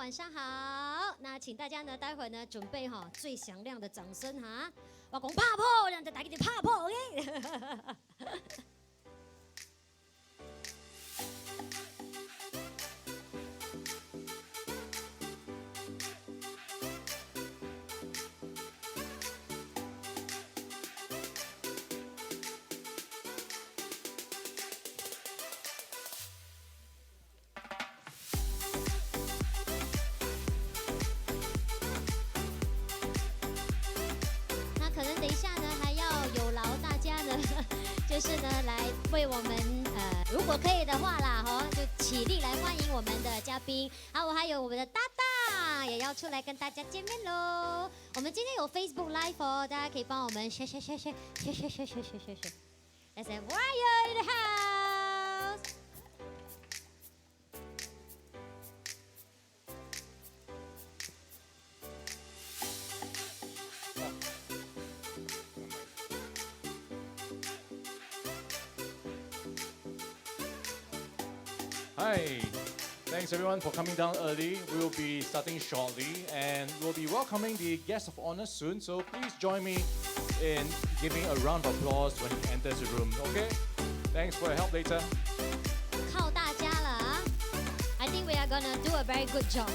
晚上好。那请大家呢，待会呢准备最响亮的掌声哈。我讲拍破，让大家就拍破 ，OK 。可能等一下呢，还要有劳大家呢，就是呢来为我们如果可以的话啦，就起立来欢迎我们的嘉宾。好，我还有我们的搭档也要出来跟大家见面喽。我们今天有 Facebook Live 哦，大家可以帮我们share。Let's say Warrior in the house。Hi, thanks everyone for coming down early. We will be starting shortly and we'll be welcoming the guest of honor soon. So please join me in giving a round of applause when he enters the room. Okay? Thanks for your help later. 靠大家了啊 ！I think we are gonna do a very good job.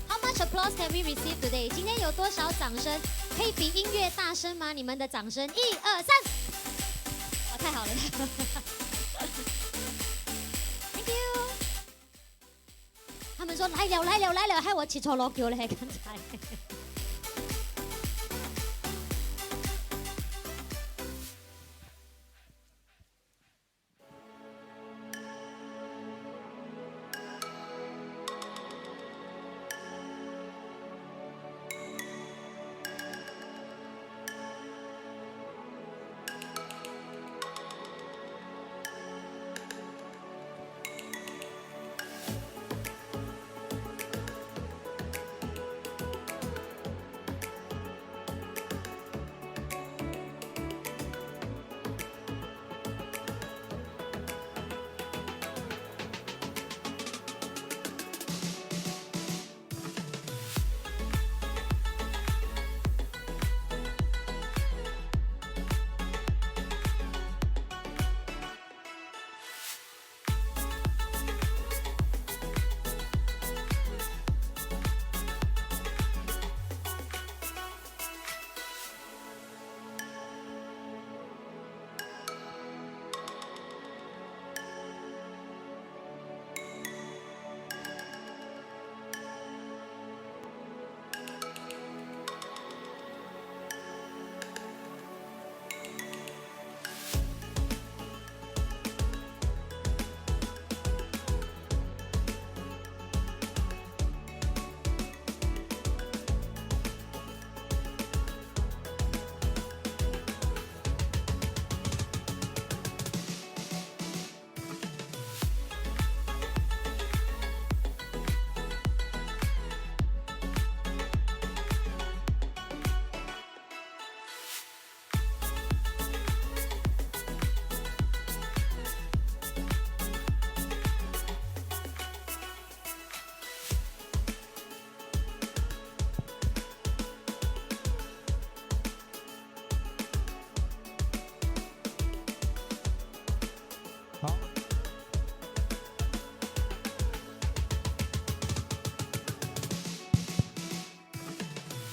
How much applause can we receive today? 今天有多少掌声？可以比音乐大声吗？你们的掌声，1、2、3。哇，太好了！他们说来了，害我起错锣球了，刚才。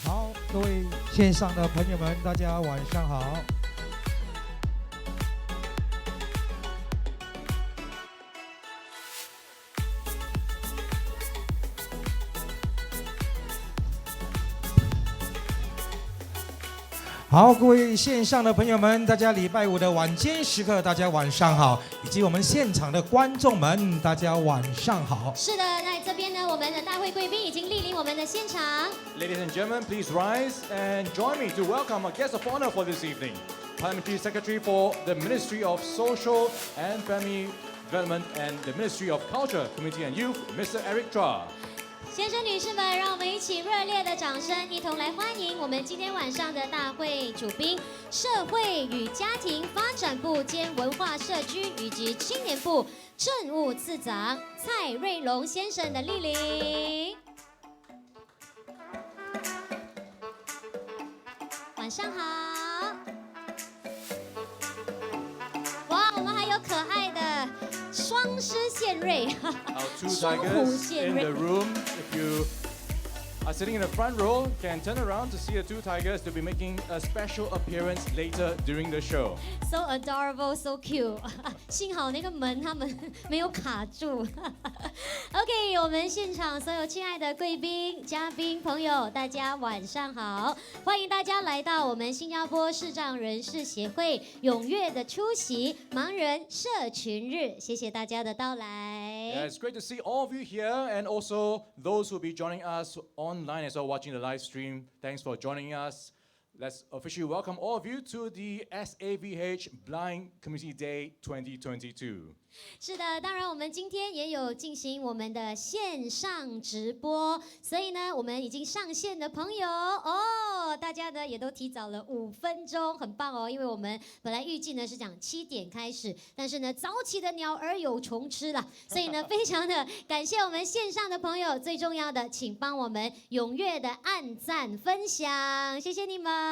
好，各位线上的朋友们，大家晚上好。好，各位线上的朋友们，大家礼拜五的晚间时刻，大家晚上好，以及我们现场的观众们，大家晚上好。是的，那这边呢，我们的大会贵宾已经莅临我们的现场。Ladies and gentlemen, please rise and join me to welcome our guest of honor for this evening, Parliamentary Secretary for the Ministry of Social and Family Development and the Ministry of Culture, Community and Youth, Mr. Eric Chua. 先生、女士们，让我们一起热烈的掌声，一同来欢迎我们今天晚上的大会主宾，社会与家庭发展部兼文化社区以及青年部政务次长蔡瑞龙先生的莅临。晚上好。哇，我们还有可爱的双狮献瑞， Our two 双虎 tigers 献 in 瑞 the。room. If you are sitting in the front row, can turn around to see the two tigers. They'll be making a special appearance later during the show. So adorable, so cute 。幸好那个门他们没有卡住。OK， 我们现场所有亲爱的贵宾、嘉宾朋友，大家晚上好！欢迎大家来到我们新加坡视障人士协会踊跃的出席盲人社群日，谢谢大家的到 Yeah, 来。 it's great to see all of you here and also those who will be joining us online as well, watching the live stream. Thanks for joining us. Let's officially welcome all of you to the SAVH Blind Community Day 2022. 是的，当然我们今天也有进行我们的线上直播，所以呢，我们已经上线的朋友哦，大家呢也都提早了5分钟，很棒哦，因为我们本来预计呢是讲7点开始，但是呢早起的鸟儿有虫吃了，所以呢非常的感谢我们线上的朋友，最重要的，请帮我们踊跃的按赞分享，谢谢你们。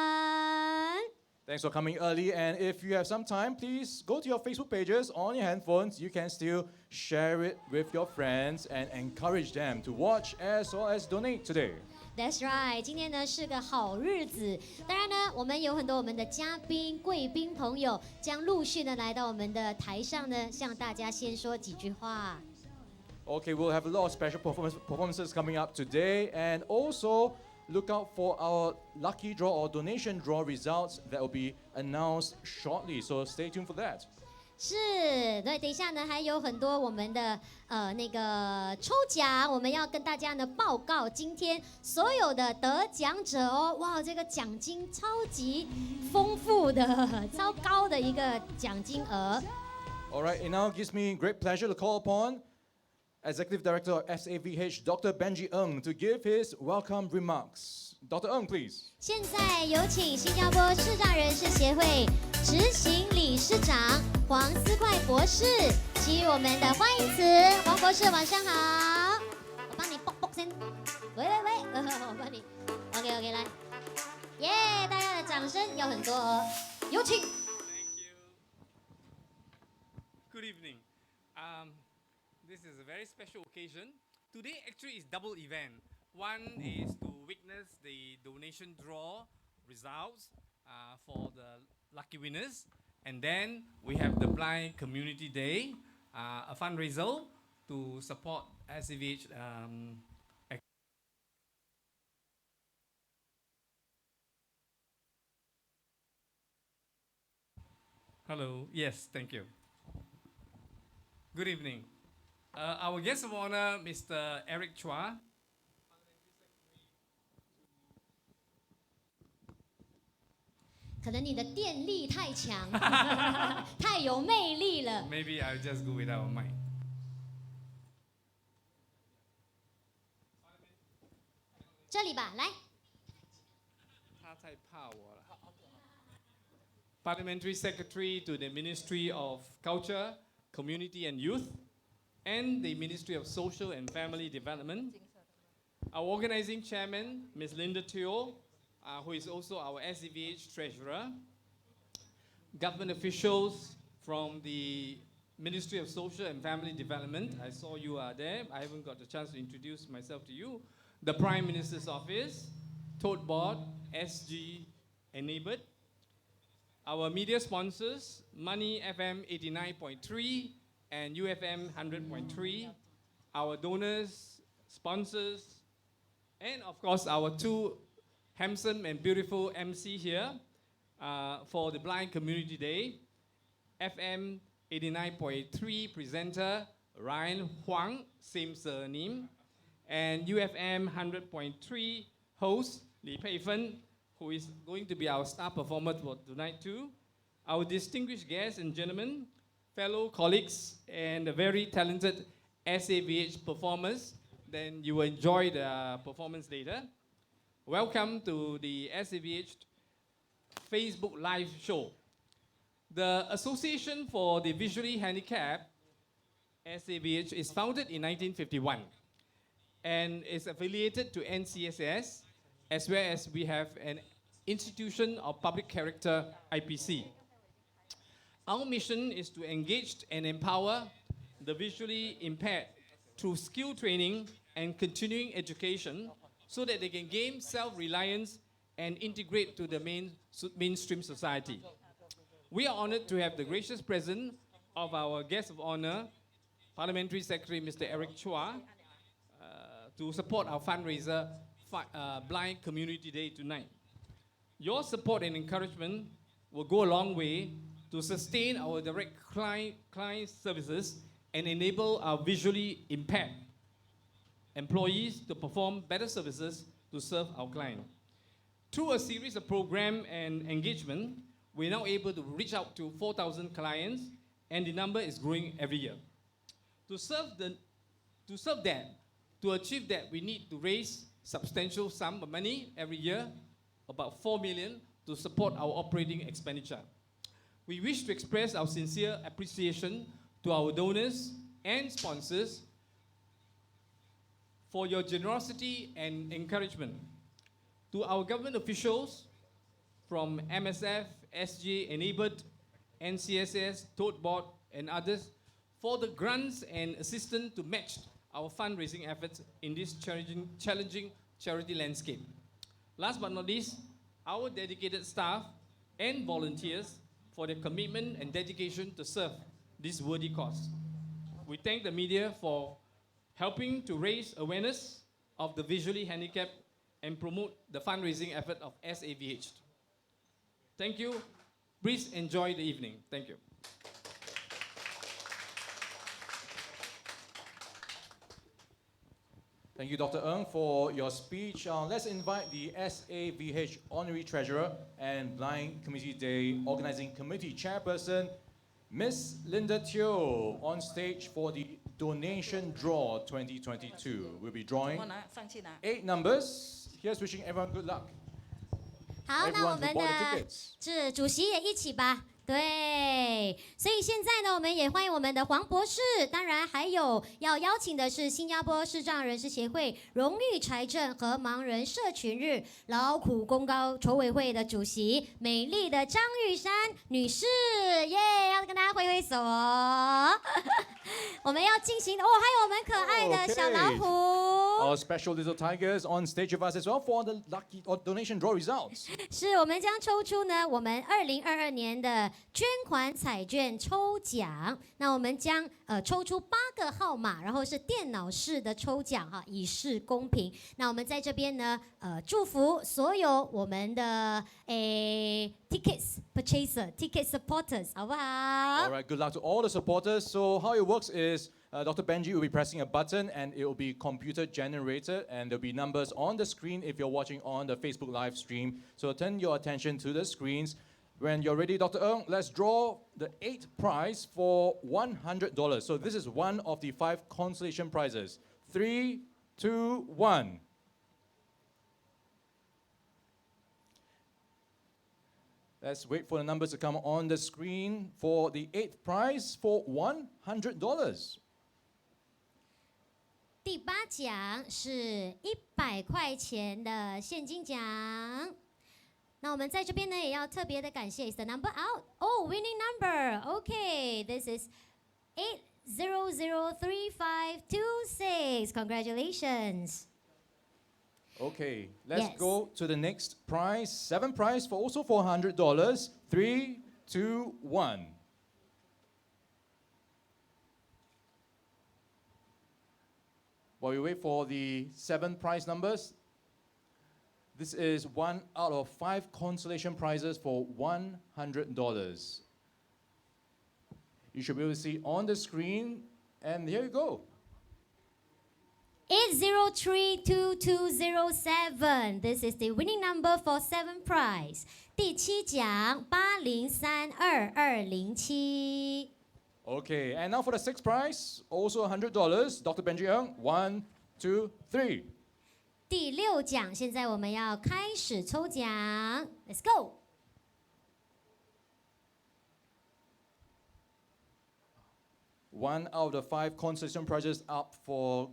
Thanks for coming early. And if you have some time, please go to your Facebook pages on your handphones. You can still share it with your friends and encourage them to watch as well as donate today. That's right， 今天呢是个好日子。当然呢，我们有很多我们的嘉宾、贵宾朋友将陆续的来到我们的台上呢，向大家先说几句话。 Okay, we'll have a lot of special performances coming up today. And also, look out for our lucky draw or donation draw results that will be announced shortly. So stay tuned for that. 是，对，等一下呢还有很多我们的那个抽奖，我们要跟大家呢报告今天所有的得奖者哦。哇，这个奖金超级丰富的，超高的一个奖金额。 All right, it now gives me great pleasure to call upon Executive Director of SAVH, Dr. Benji Ng, to give his welcome remarks. Dr. Ng, please. 现在有请新加坡视障人士协会执行理事长黄思快博士，给予我们的欢迎词。黄博士，晚上好。我帮你啵啵声。喂，我帮你。OK， 来。耶，大家的掌声有很多哦，有请。 Thank you. Good evening. This is a very special occasion. Today actually is double event. One is to witness the donation draw results for the lucky winners. And then we have the Blind Community Day, a fundraiser to support SAVH Hello. Yes, thank you. Good evening. Our guest of honor, Mr. Eric Chua. 可能你的电力太强，太有魅力了。 Maybe I'll just go without a mic. 这里吧，来。 他太怕我了。Parliamentary Secretary to the Ministry of Culture, Community and Youth, and the Ministry of Social and Family Development. Our organizing chairman, Ms. Linda Teo, who is also our SAVH treasurer. Government officials from the Ministry of Social and Family Development. I saw you are there. I haven't got the chance to introduce myself to you. The Prime Minister's Office, Tote Board, SG Enabled. Our media sponsors, Money FM 89.3 and UFM 100.3. Our donors, sponsors, and of course our two handsome and beautiful MC here for the Blind Community Day. FM 89.3 presenter Ryan Huang, same surname. And UFM 100.3 host Li Pei Fen, who is going to be our star performer for tonight too. Our distinguished guests and gentlemen, fellow colleagues, and the very talented SAVH performers. Then you will enjoy the performance later. Welcome to the SAVH Facebook Live show. The Association for the Visually Handicapped, SAVH, is founded in 1951 and is affiliated to NCSS, as well as we have an institution of public character IPC. Our mission is to engage and empower the visually impaired through skill training and continuing education so that they can gain self-reliance and integrate to the mainstream society. We are honored to have the gracious presence of our guest of honor, Parliamentary Secretary Mr. Eric Chua, to support our fundraiser, Blind Community Day tonight. Your support and encouragement will go a long way to sustain our direct client services and enable our visually impaired employees to perform better services to serve our client. Through a series of program and engagement, we're now able to reach out to 4,000 clients, and the number is growing every year. To achieve that, we need to raise substantial sum of money every year, about 4 million, to support our operating expenditure. We wish to express our sincere appreciation to our donors and sponsors for your generosity and encouragement. To our government officials from MSF, SG, Enabled, NCSS, Tote Board, and others for the grants and assistance to match our fundraising efforts in this challenging charity landscape. Last but not least, our dedicated staff and volunteers for their commitment and dedication to serve this worthy cause. We thank the media for helping to raise awareness of the visually handicapped and promote the fundraising effort of SAVH. Thank you. Please enjoy the evening. Thank you. Thank you, Dr. Ng, for your speech. Let's invite the SAVH Honorary Treasurer and Blind Community Day Organizing Committee Chairperson, Ms. Linda Teo, on stage for the Donation Draw 2022. We'll be drawing 8 numbers. Here's wishing everyone good luck. 好，那我 Everyone 们 who bought the 的 tickets. 是主席也一起吧。对，所以现在呢，我们也欢迎我们的黄博士，当然还有要邀请的是新加坡视障人士协会荣誉财政和盲人社群日劳苦功高筹委会的主席美丽的张玉山女士，耶，要跟大家挥挥手哦。我们要进行哦，还有我们可爱的小老虎。 Our special little tigers on stage with us as well for the lucky or donation draw results. 是我们将抽出呢，我们2022年的捐款彩券抽奖。那我们将抽出8个号码，然后是电脑式的抽奖哈，以示公平。那我们在这边呢，祝福所有我们的tickets purchaser、ticket supporters， 好不好？ All right, good luck to all the supporters. So how it works is Dr. Benji will be pressing a button and it will be computer generated and there'll be numbers on the screen if you're watching on the Facebook live stream. So turn your attention to the screens. When you're ready, Dr. Ng, let's draw the 8th prize for $100. So this is one of the 5 consolation prizes. 3, 2, 1. Let's wait for the numbers to come on the screen for the 8th prize for $100. 第8奖是100块钱的现金奖。那我们在这边呢，也要特别的感谢 is the number out. Oh, winning number. Okay, this is 8003526. Congratulations. Okay, let's Yes. go to the next prize. 7th prize for also $400. 3, 2, 1. While we wait for the 7 prize numbers, this is 1 out of 5 consolation prizes for $100. You should be able to see on the screen, and here you go. 8032207. This is the winning number for 7th prize. 第7奖80322207。 Okay, and now for the 6th prize, also $100. Dr. Benji Ng, 1, 2, 3. 第6奖，现在我们要开始抽奖。Let's go. One out of the 5 consolation prizes up for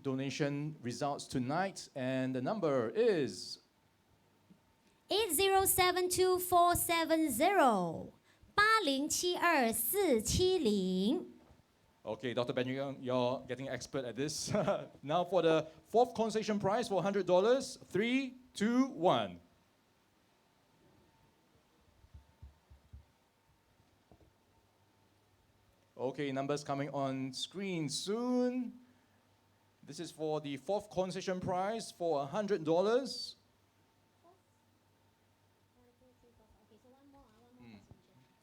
donation results tonight, and the number is 807240 8072-470。 Okay, Dr. Benjamin, you're getting expert at this. Now for the fourth consolation prize for $100, 3, 2, 1. Okay, numbers coming on screen soon. This is for the fourth concession prize for $100.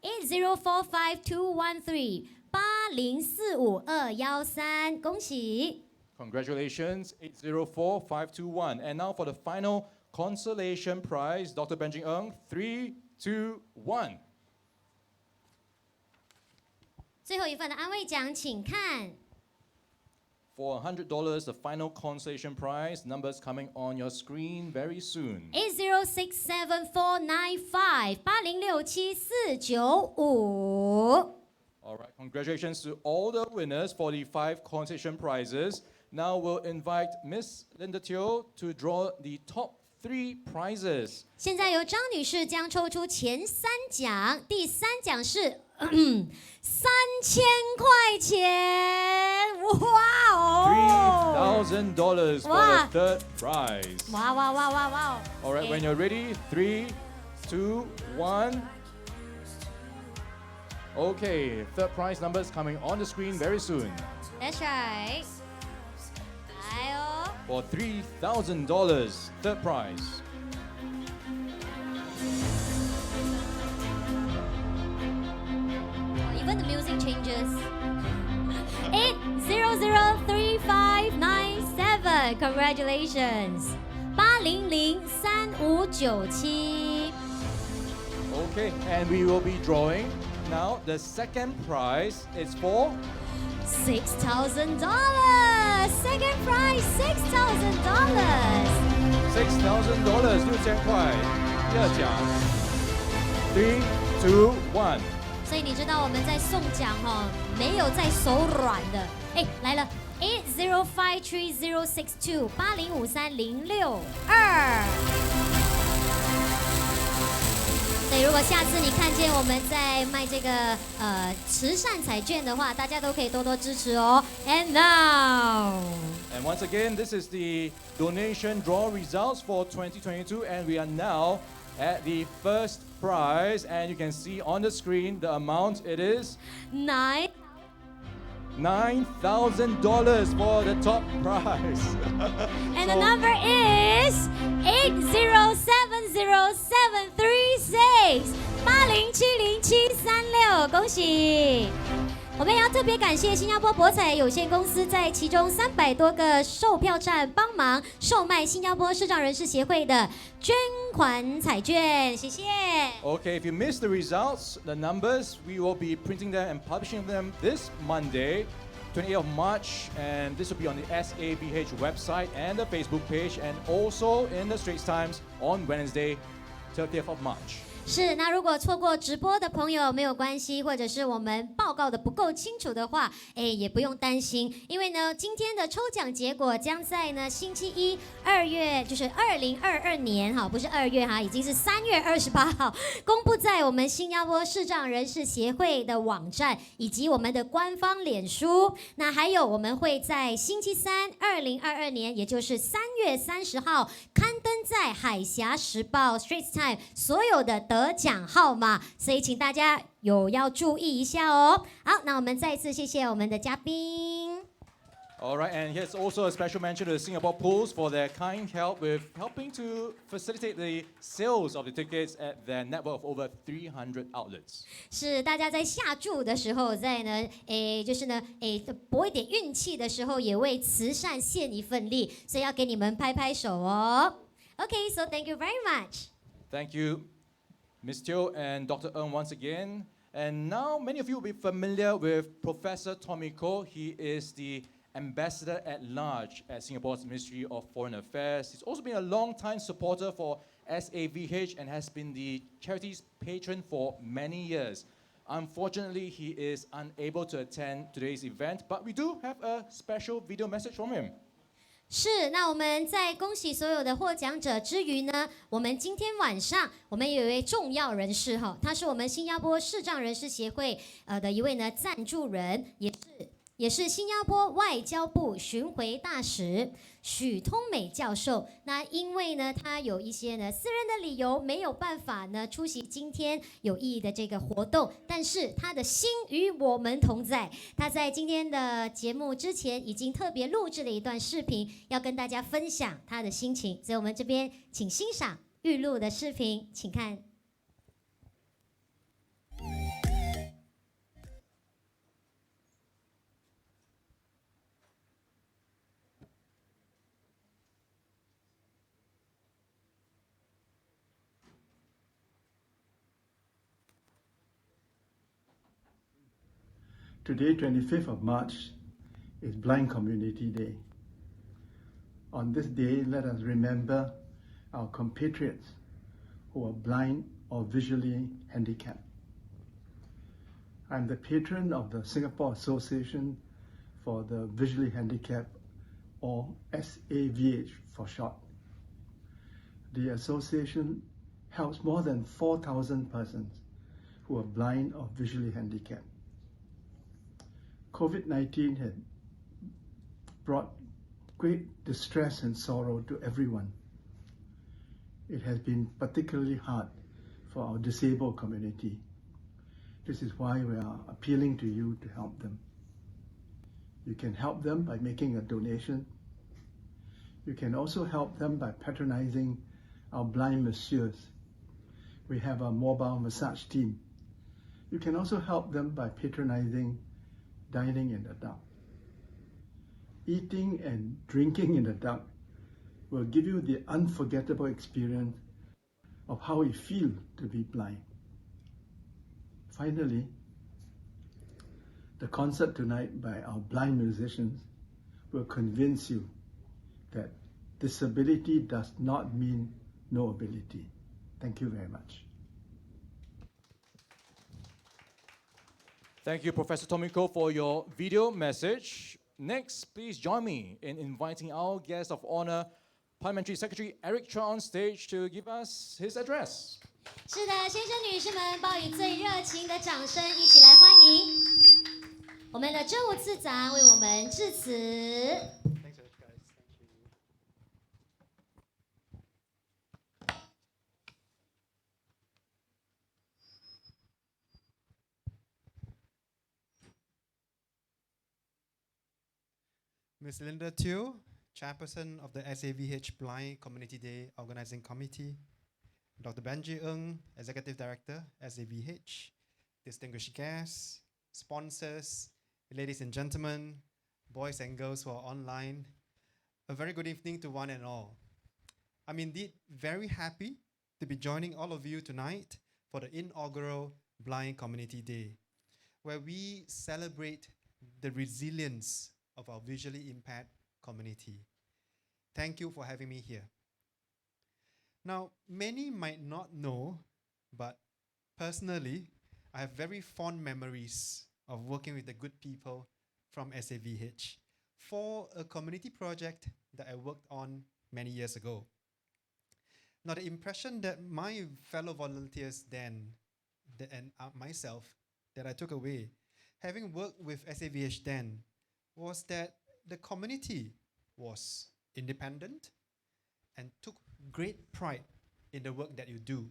8045-213 8045-213，恭喜！ Congratulations, 804-521. And now for the final consolation prize, Dr. Benjamin, 3, 2, 1. 最后一份的安慰奖，请看。 For $100, the final consolation prize. Numbers coming on your screen very soon. 8067-495 8067-495。 All right, congratulations to all the winners for the 5 concession prizes. Now we'll invite Miss Linda Teo to draw the top 3 prizes. 现在由张女士将抽出前3奖，第3奖是3000块钱，哇哦$3,000 for Wow. the third prize. 哇哇哇哇哇 All right, when you're ready, 3, 2, 1. Okay, third prize numbers coming on the screen very soon. That's right。来哦， For $3,000, third prize. Even the music changes. 8003597 Congratulations 8003597。 Okay, and we will be drawing. Now, the second prize is for $6,000 Second prize $6,000 $6,000, 6,000块。第二奖 3, 2, 1. 所以你知道我们在送奖哦，没有在手软的。哎，来了，80530628053062。所以如果下次你看见我们在卖这个慈善彩券的话，大家都可以多多支持哦。And now. And once again, this is the donation draw results for 2022, and we are now at the first prize, and you can see on the screen the amount. It is $9,000 for the top prize. And the number is 807073680736，恭喜！我们也要特别感谢新加坡博彩有限公司在其中300多个售票站帮忙售卖新加坡视障人士协会的捐款彩券，谢谢。Okay, if you missed the results, the numbers, we will be printing them and publishing them this Monday, 28th of March, and this will be on the SAVH website and the Facebook page, and also in the Straits Times on Wednesday, 30th of March. 是，那如果错过直播的朋友没有关系，或者是我们报告的不够清楚的话，也不用担心，因为呢，今天的抽奖结果将在呢星期一2月，就是2022年哈，不是2月哈，已经是3月28号公布在我们新加坡视障人士协会的网站以及我们的官方脸书。那还有我们会在星期三2022年，也就是3月30号刊登在海峡时报 Straits Times 所有的得奖号码，所以请大家要注意一下哦。好，那我们再次谢谢我们的嘉宾。All right, and here's also a special mention to the Singapore Pools for their kind help with helping to facilitate the sales of the tickets at their network of over 300 outlets. 是大家在下注的时候，在呢，就是呢，搏一点运气的时候，也为慈善献一份力，所以要给你们拍拍手哦。Okay, so thank you very much. Thank you, Ms. Teo and Dr. Ng once again. And now many of you will be familiar with Professor Tommy Koh. He is the Ambassador at Large at Singapore's Ministry of Foreign Affairs. He's also been a long-time supporter for SAVH and has been the charity's patron for many years. Unfortunately, he is unable to attend today's event, but we do have a special video message from him. 是，那我们在恭喜所有的获奖者之余呢，我们今天晚上我们有一位重要人士哈，他是我们新加坡视障人士协会的一位呢赞助人，也是新加坡外交部巡回大使许通美教授。那因为呢，他有一些呢私人的理由，没有办法呢出席今天有意义的这个活动，但是他的心与我们同在。他在今天的节目之前已经特别录制了一段视频，要跟大家分享他的心情，所以我们这边请欣赏预录的视频，请看。Today, 25th of March, is Blind Community Day. On this day, let us remember our compatriots who are blind or visually handicapped. I'm the patron of the Singapore Association for the Visually Handicapped, or SAVH for short. The association helps more than 4,000 persons who are blind or visually handicapped. COVID-19 had brought great distress and sorrow to everyone. It has been particularly hard for our disabled community. This is why we are appealing to you to help them. You can help them by making a donation. You can also help them by patronizing our blind masseurs. We have a mobile massage team. You can also help them by patronizing dining in the dark. Eating and drinking in the dark will give you the unforgettable experience of how it feels to be blind. Finally, the concert tonight by our blind musicians will convince you that disability does not mean no ability. Thank you very much. Thank you, Professor Tomiko, for your video message. Next, please join me in inviting our guest of honor, Parliamentary Secretary Eric Chua, on stage to give us his address. 是的，先生女士们，报以最热情的掌声，一起来欢迎我们的政务次长为我们致辞。Ms. Linda Teo, Chairperson of the SAVH Blind Community Day Organizing Committee, Dr. Benji Ng, Executive Director, SAVH, distinguished guests, sponsors, ladies and gentlemen, boys and girls who are online, a very good evening to one and all. I'm indeed very happy to be joining all of you tonight for the inaugural Blind Community Day, where we celebrate the resilience of our visually impaired community. Thank you for having me here. Now, many might not know, but personally, I have very fond memories of working with the good people from SAVH for a community project that I worked on many years ago. Now, the impression that my fellow volunteers then, and myself, that I took away, having worked with SAVH then, was that the community was independent and took great pride in the work that you do.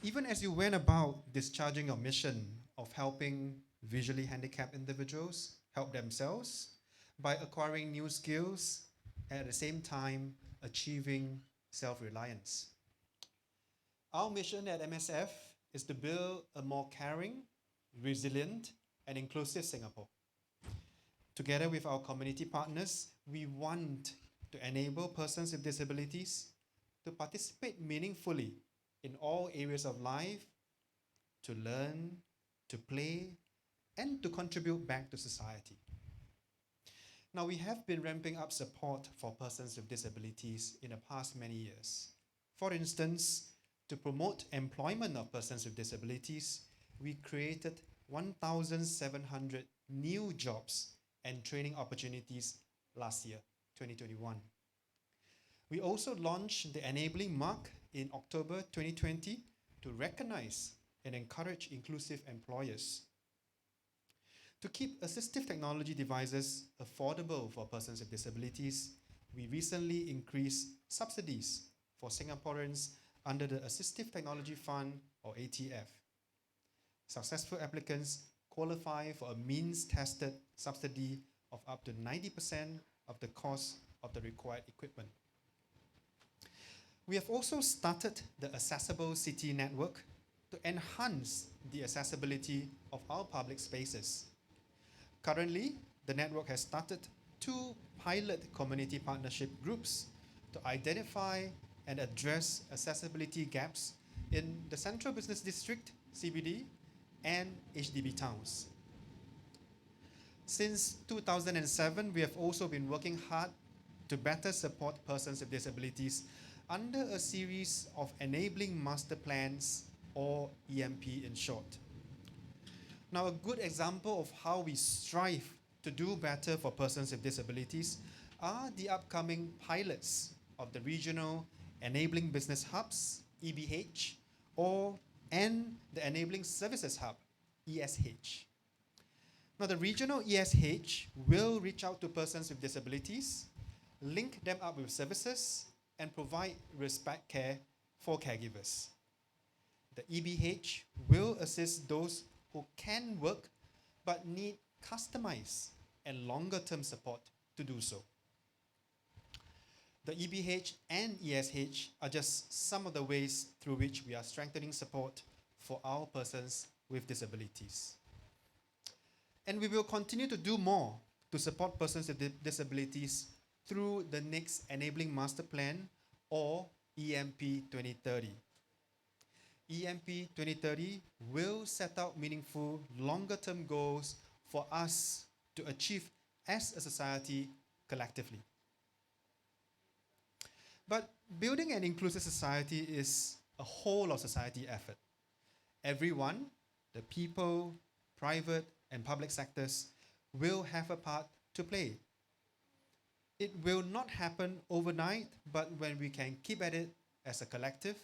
Even as you went about discharging your mission of helping visually handicapped individuals help themselves by acquiring new skills and at the same time achieving self-reliance. Our mission at MSF is to build a more caring, resilient, and inclusive Singapore. Together with our community partners, we want to enable persons with disabilities to participate meaningfully in all areas of life, to learn, to play, and to contribute back to society. Now, we have been ramping up support for persons with disabilities in the past many years. For instance, to promote employment of persons with disabilities, we created 1,700 new jobs and training opportunities last year, 2021. We also launched the Enabling Mark in October 2020 to recognize and encourage inclusive employers. To keep assistive technology devices affordable for persons with disabilities, we recently increased subsidies for Singaporeans under the Assistive Technology Fund, or ATF. Successful applicants qualify for a means-tested subsidy of up to 90% of the cost of the required equipment. We have also started the Accessible City Network to enhance the accessibility of our public spaces. Currently, the network has started 2 pilot community partnership groups to identify and address accessibility gaps in the Central Business District, CBD, and HDB towns. Since 2007, we have also been working hard to better support persons with disabilities under a series of enabling master plans, or EMP in short. Now, a good example of how we strive to do better for persons with disabilities are the upcoming pilots of the Regional Enabling Business Hubs, EBH, and the Enabling Services Hub, ESH. Now, the regional ESH will reach out to persons with disabilities, link them up with services, and provide respite care for caregivers. The EBH will assist those who can work but need customized and longer-term support to do so. The EBH and ESH are just some of the ways through which we are strengthening support for our persons with disabilities. And we will continue to do more to support persons with disabilities through the next Enabling Master Plan, or EMP 2030. EMP 2030 will set out meaningful longer-term goals for us to achieve as a society collectively. But building an inclusive society is a whole of society effort. Everyone, the people, private and public sectors, will have a part to play. It will not happen overnight, but when we can keep at it as a collective,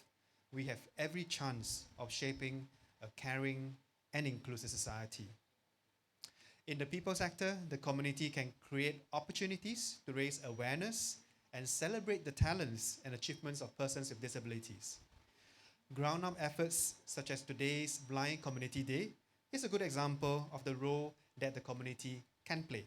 we have every chance of shaping a caring and inclusive society. In the people sector, the community can create opportunities to raise awareness and celebrate the talents and achievements of persons with disabilities. Ground-up efforts such as today's Blind Community Day is a good example of the role that the community can play.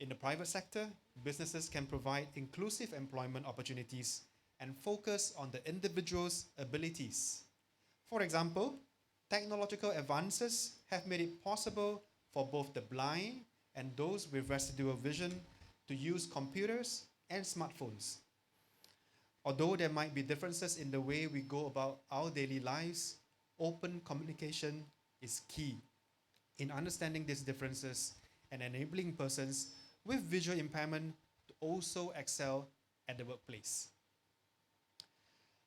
In the private sector, businesses can provide inclusive employment opportunities and focus on the individual's abilities. For example, technological advances have made it possible for both the blind and those with residual vision to use computers and smartphones. Although there might be differences in the way we go about our daily lives, open communication is key in understanding these differences and enabling persons with visual impairment to also excel at the workplace.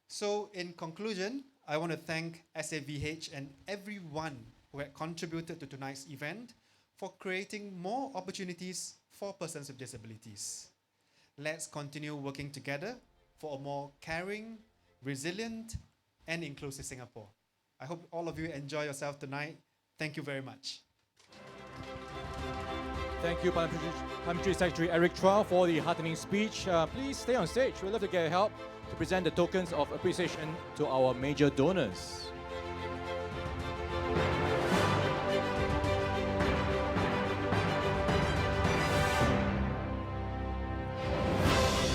So in conclusion, I want to thank SAVH and everyone who had contributed to tonight's event for creating more opportunities for persons with disabilities. Let's continue working together for a more caring, resilient, and inclusive Singapore. I hope all of you enjoy yourself tonight. Thank you very much. Thank you, Parliamentary Secretary Eric Chua, for the heartening speech. Please stay on stage. We'd love to get help to present the tokens of appreciation to our major donors.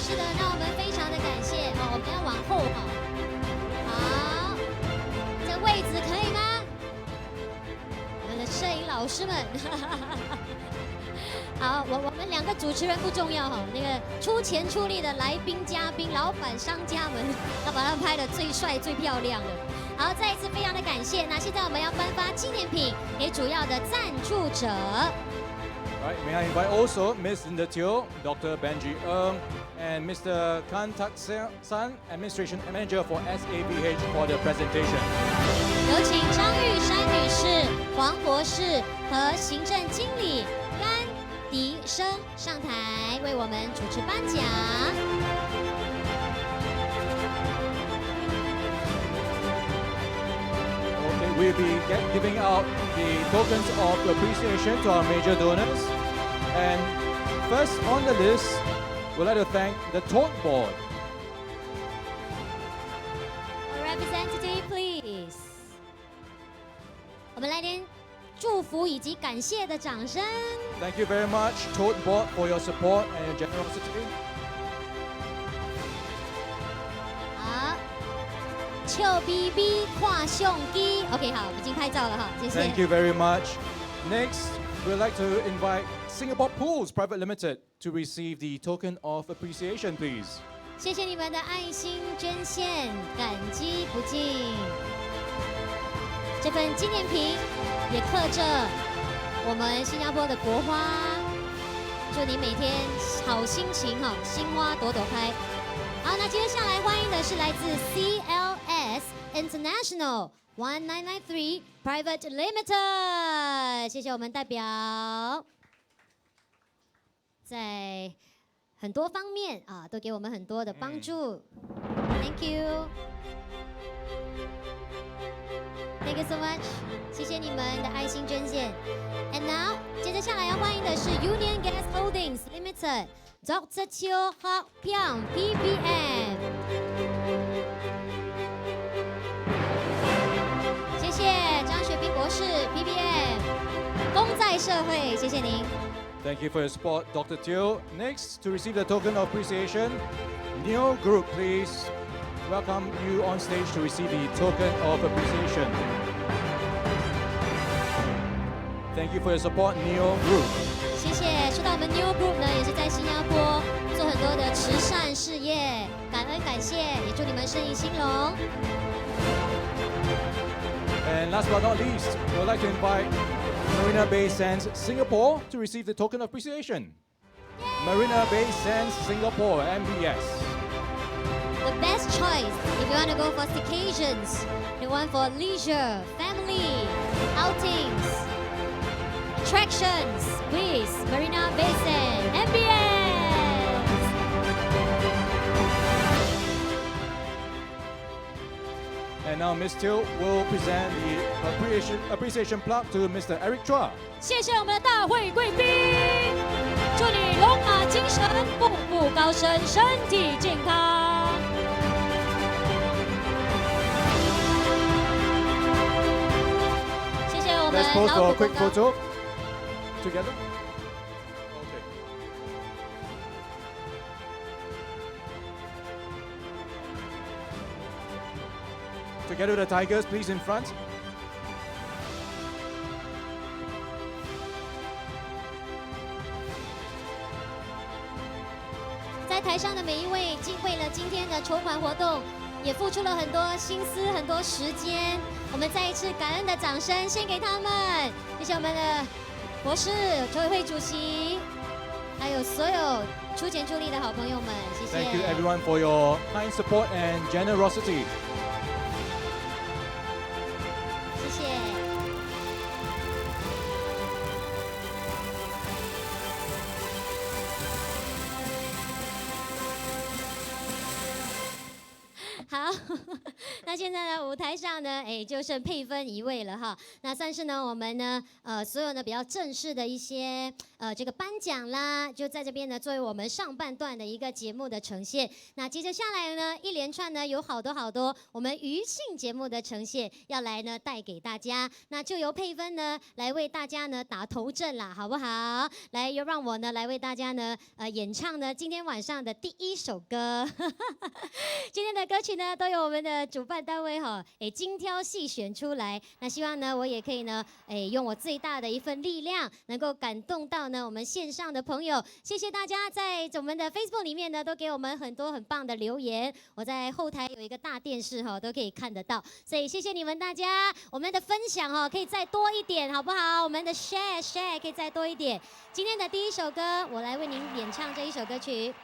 是的，那我们非常的感谢哦，我们要往后哈。好，这位置可以吗？我们的摄影老师们，好，我们两个主持人不重要哈，那个出钱出力的来宾、嘉宾、老板、商家们，要把他们拍得最帅、最漂亮的。好，再一次非常的感谢。那现在我们要颁发纪念品给主要的赞助者。Right, may I invite also Ms. Linda Teo, Dr. Benji Ng, and Mr. Kan Tak San, Administration Manager for SAVH, for the presentation. 有请张玉山女士、黄博士和行政经理甘迪生上台为我们主持颁奖。Okay, we'll be giving out the tokens of appreciation to our major donors. And first on the list, we'd like to thank the Tote Board. A representative, please. 我们来点祝福以及感谢的掌声。Thank you very much, Tote Board, for your support and your generosity. 好，笑 BB 看相机。OK， 好，已经拍照了哈，谢谢。 Thank you very much. Next, we'd like to invite Singapore Pools Private Limited to receive the token of appreciation, please. 谢谢你们的爱心捐献，感激不尽。这份纪念品也刻着我们新加坡的国花，祝你每天好心情哈，心花朵朵开。好，那接下来欢迎的是来自 CLS International 1993 Private Limited， 谢谢我们代表，在很多方面啊，都给我们很多的帮助。Thank you。Thank you so much， 谢谢你们的爱心捐献。And now， 接着下来要欢迎的是 Union Gas Holdings Limited Dr. Teo Hak Piang PPM。谢谢张雪冰博士 PPM， 功在社会，谢谢您。Thank you for your support, Dr. Teo. Next, to receive the token of appreciation, Neo Group, please. Welcome you on stage to receive the token of appreciation. Thank you for your support, Neo Group. 谢谢。说到我们 New Group 呢，也是在新加坡做很多的慈善事业，感恩感谢，也祝你们生意兴隆。And last but not least, we would like to invite Marina Bay Sands Singapore to receive the token of appreciation. Marina Bay Sands Singapore, MBS. The best choice if you want to go for staycations, the one for leisure, family, outings, attractions, please, Marina Bay Sands, MBS. And now Ms. Teo will present the appreciation plaque to Mr. Eric Chua. 谢谢我们的大会贵宾，祝你龙马精神，步步高升，身体健康。谢谢我们 Let's pose 老 for a 虎 quick 公告。 photo together. Okay. Together with the tigers, please in front. 在台上的每一位，为了今天的筹款活动，也付出了很多心思、很多时间。我们再一次感恩的掌声献给他们，谢谢我们的博士、筹委会主席，还有所有出钱出力的好朋友们，谢谢。 Thank you everyone for your kind support and generosity. 谢谢。好，那现在呢，舞台上呢，就剩配分一位了哈。那算是呢，我们呢，所有呢比较正式的一些这个颁奖啦，就在这边呢，作为我们上半段的一个节目的呈现。那接着下来呢，一连串呢有好多我们娱庆节目的呈现要来呢带给大家。那就由配分呢来为大家呢打头阵啦，好不好？来，又让我呢来为大家呢演唱呢今天晚上的第一首歌。今天的歌曲呢都由我们的主办单位哈精挑细选出来。那希望呢我也可以呢用我最大的一份力量，能够感动到呢我们线上的朋友。谢谢大家在我们的 Facebook 里面呢都给我们很多很棒的留言，我在后台有一个大电视哈都可以看得到，所以谢谢你们大家。我们的分享哈可以再多一点好不好？我们的 share 可以再多一点。今天的第一首歌，我来为您演唱这一首歌曲。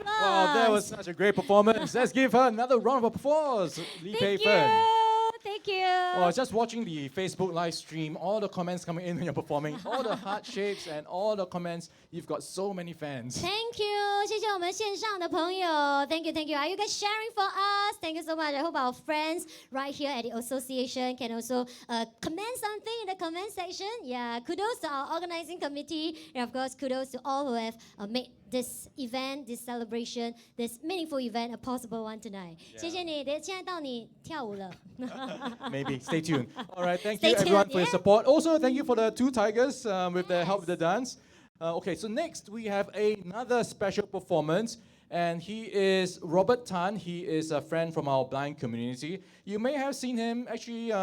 applause. Wow, that was such a great performance. Let's give her another round of applause, Lee Pei Thank Fen. you. Thank you. Well, just watching the Facebook live stream, all the comments coming in when you're performing, all the heart shapes and all the comments, you've got so many fans. Thank you，谢谢我们线上的朋友。Thank you, thank you. Are you guys sharing for us? Thank you so much. I hope our friends right here at the association can also comment something in the comment section. Yeah, kudos to our organizing committee, and of course, kudos to all who have made this event, this celebration, this meaningful event a possible one tonight. 谢谢你，现在到你跳舞了。Maybe. Stay tuned. All right. Thank Stay you, everyone, tuned, for your yeah. support. Also, thank you for the two tigers with the help with the dance. Okay, so next we have another special performance. And he is Robert Tan. He is a friend from our blind community. You may have seen him actually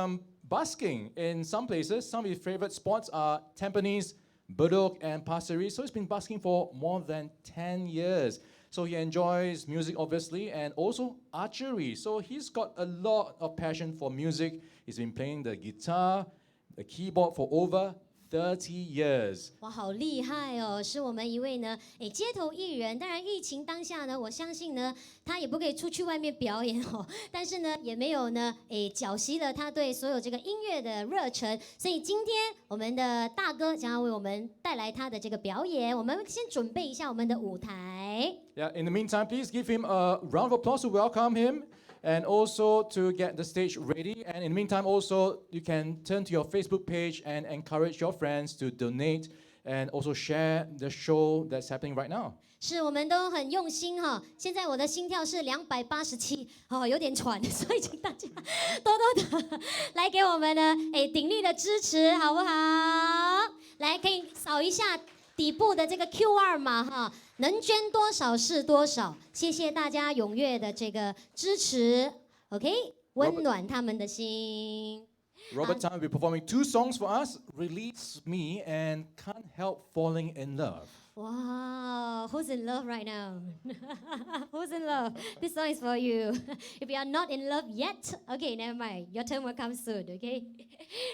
busking in some places. Some of his favorite spots are Tampines, Bedok, and Pasir Ris. So he's been busking for more than 10 years. So he enjoys music, obviously, and also archery. So he's got a lot of passion for music. He's been playing the guitar, the keyboard for over 30 years. 哇，好厉害哦！是我们一位呢，街头艺人。当然，疫情当下呢，我相信呢，他也不可以出去外面表演哦。但是呢，也没有呢，缴熄了他对所有这个音乐的热忱。所以今天我们的大哥将要为我们带来他的这个表演。我们先准备一下我们的舞台。Yeah, in the meantime, please give him a round of applause to welcome him and also to get the stage ready. And in the meantime, also, you can turn to your Facebook page and encourage your friends to donate and also share the show that's happening right now. 是我们都很用心哈，现在我的心跳是287，有点喘，所以请大家多多的来给我们的鼎力的支持，好不好？来，可以扫一下底部的这个 QR 码哈，能捐多少是多少，谢谢大家踊跃的这个支持 ，OK， 温暖他们的心。Robert Tan will be performing two songs for us, Release Me and Can't Help Falling in Love. Wow, who's in love right now? Who's in love? This song is for you. If you are not in love yet, okay, never mind. Your turn will come soon, okay?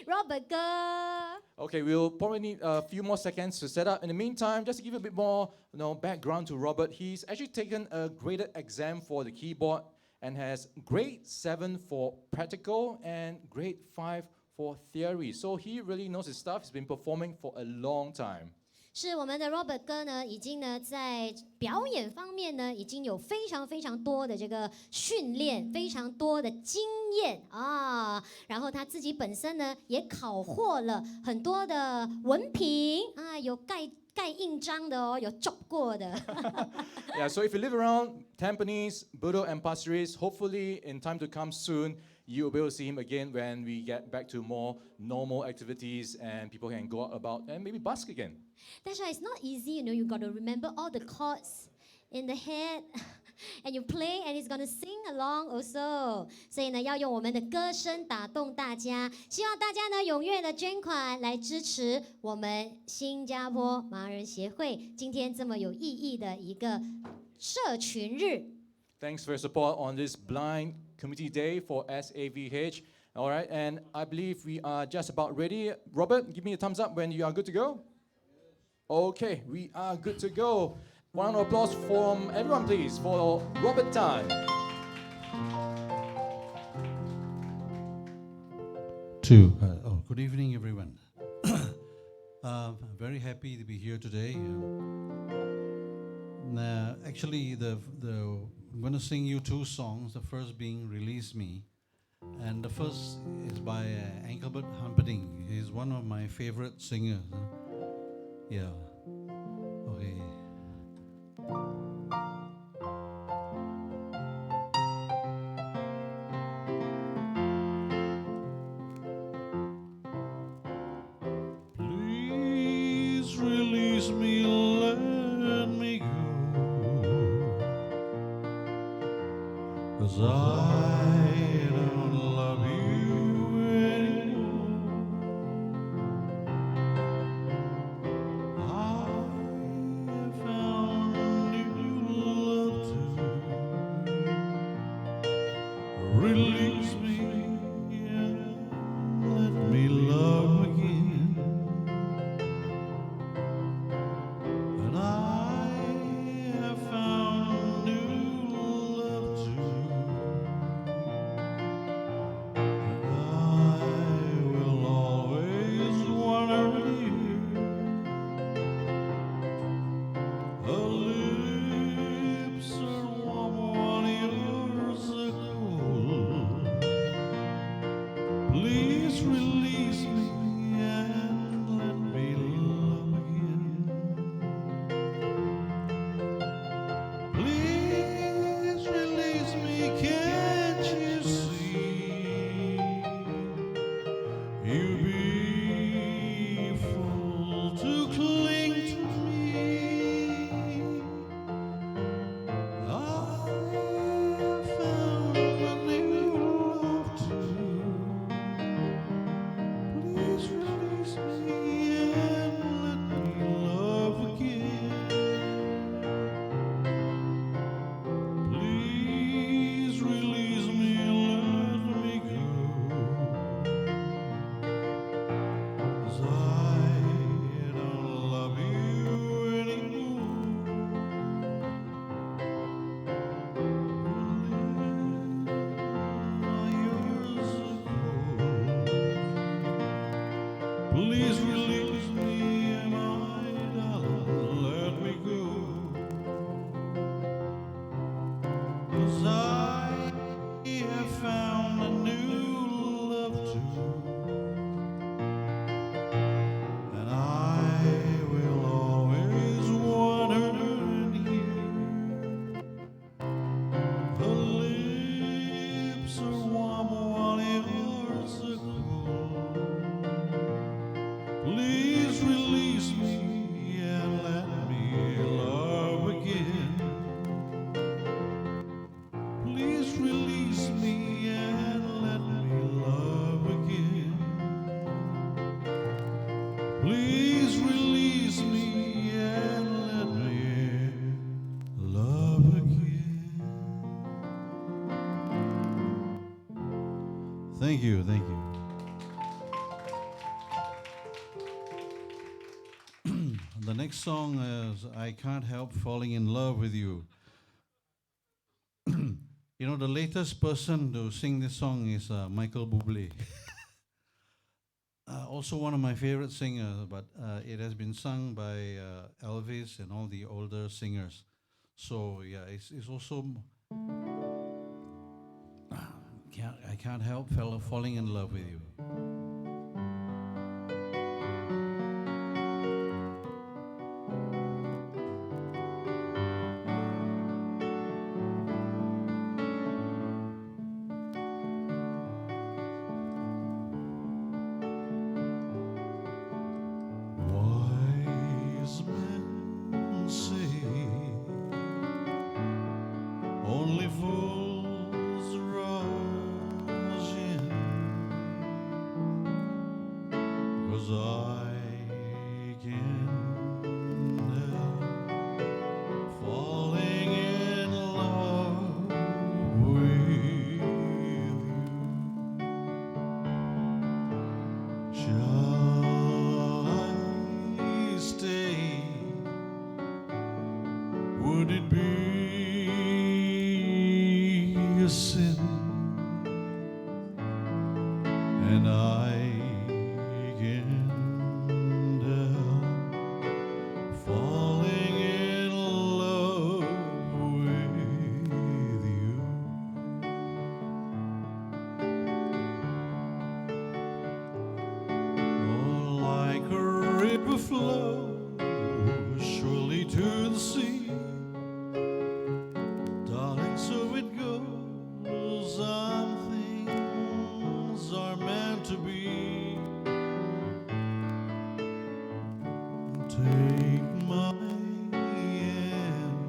Robert, go. Okay, we'll probably need a few more seconds to set up. In the meantime, just to give you a bit more background to Robert, he's actually taken a graded exam for the keyboard and has grade 7 for practical and grade 5 for theory. So he really knows his stuff. He's been performing for a long time. 是我们的 Robert 哥呢，已经呢在表演方面呢，已经有非常非常多的这个训练，非常多的经验啊。然后他自己本身呢，也考获了很多的文凭啊，有盖印章的哦，有 job 过的。Yeah, so if you live around Tampines, Bedok, and Pasir Ris, hopefully in time to come soon, you'll be able to see him again when we get back to more normal activities and people can go out about and maybe busk again. That's why it's not easy, you got to remember all the chords in the head. And you play and he's gonna sing along also. 所以呢，要用我们的歌声打动大家。希望大家呢踊跃的捐款来支持我们新加坡盲人协会今天这么有意义的一个社群日。Thanks for your support on this Blind Community Day for SAVH. All right, and I believe we are just about ready. Robert, give me a thumbs up when you are good to go. Okay, we are good to go. Round of applause from everyone, please, for Robert Tan. Good evening, everyone. I'm very happy to be here today. Actually, I'm going to sing you two songs. The first being "Release Me," and the first is by Engelbert Humperdinck. He's one of my favorite singers. Yeah. Okay. Please release me, let me go, 'cause I don't love you anymore. I have found new love too. Release me and let me love again. And I have found 'cause I have found a new love too, and I will always want her near. Her lips are warm while yours are cold. Please release me and let me love again. Please release me and let me love again. Please release me and let me love again. Thank you, thank you. The next song is I Can't Help Falling in Love with You. You know, the latest person to sing this song is Michael Bublé. Also one of my favorite singers, but it has been sung by Elvis and all the older singers. So yeah, it's also I can't help falling in love with you. Wise men say only fools rush in, 'cause I can't help falling in love with you. Shall I stay? Would it be a sin? And I can't help falling in love with you. Oh, like a river flows surely to the sea, darling, so it goes. Some things are meant to be. Take my hand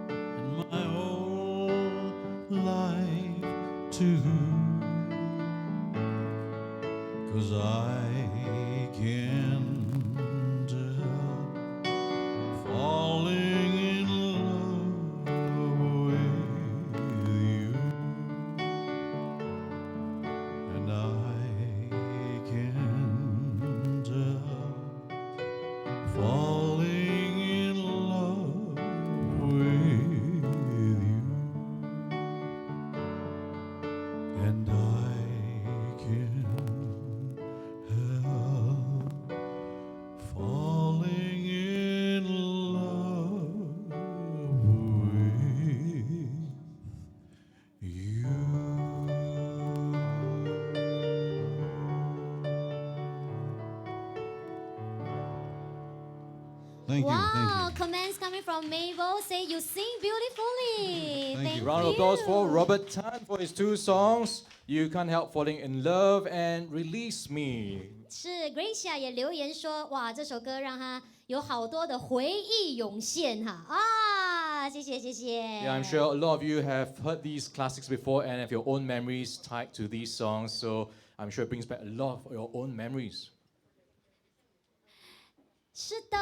and my whole life too, 'cause I can't help falling in love with you, and I can't help falling in love with you, and I can't help falling in love with you. Thank you, Wow, thank you. comments coming from Mabel say you sing beautifully. Thank you. Round of applause for Robert Tan for his two songs, You Can't Help Falling in Love and Release Me. 是 Gracia 也留言说，哇，这首歌让他有好多的回忆涌现哈啊，谢谢谢谢。 Yeah, I'm sure a lot of you have heard these classics before and have your own memories tied to these songs, so I'm sure it brings back a lot of your own memories. 是的，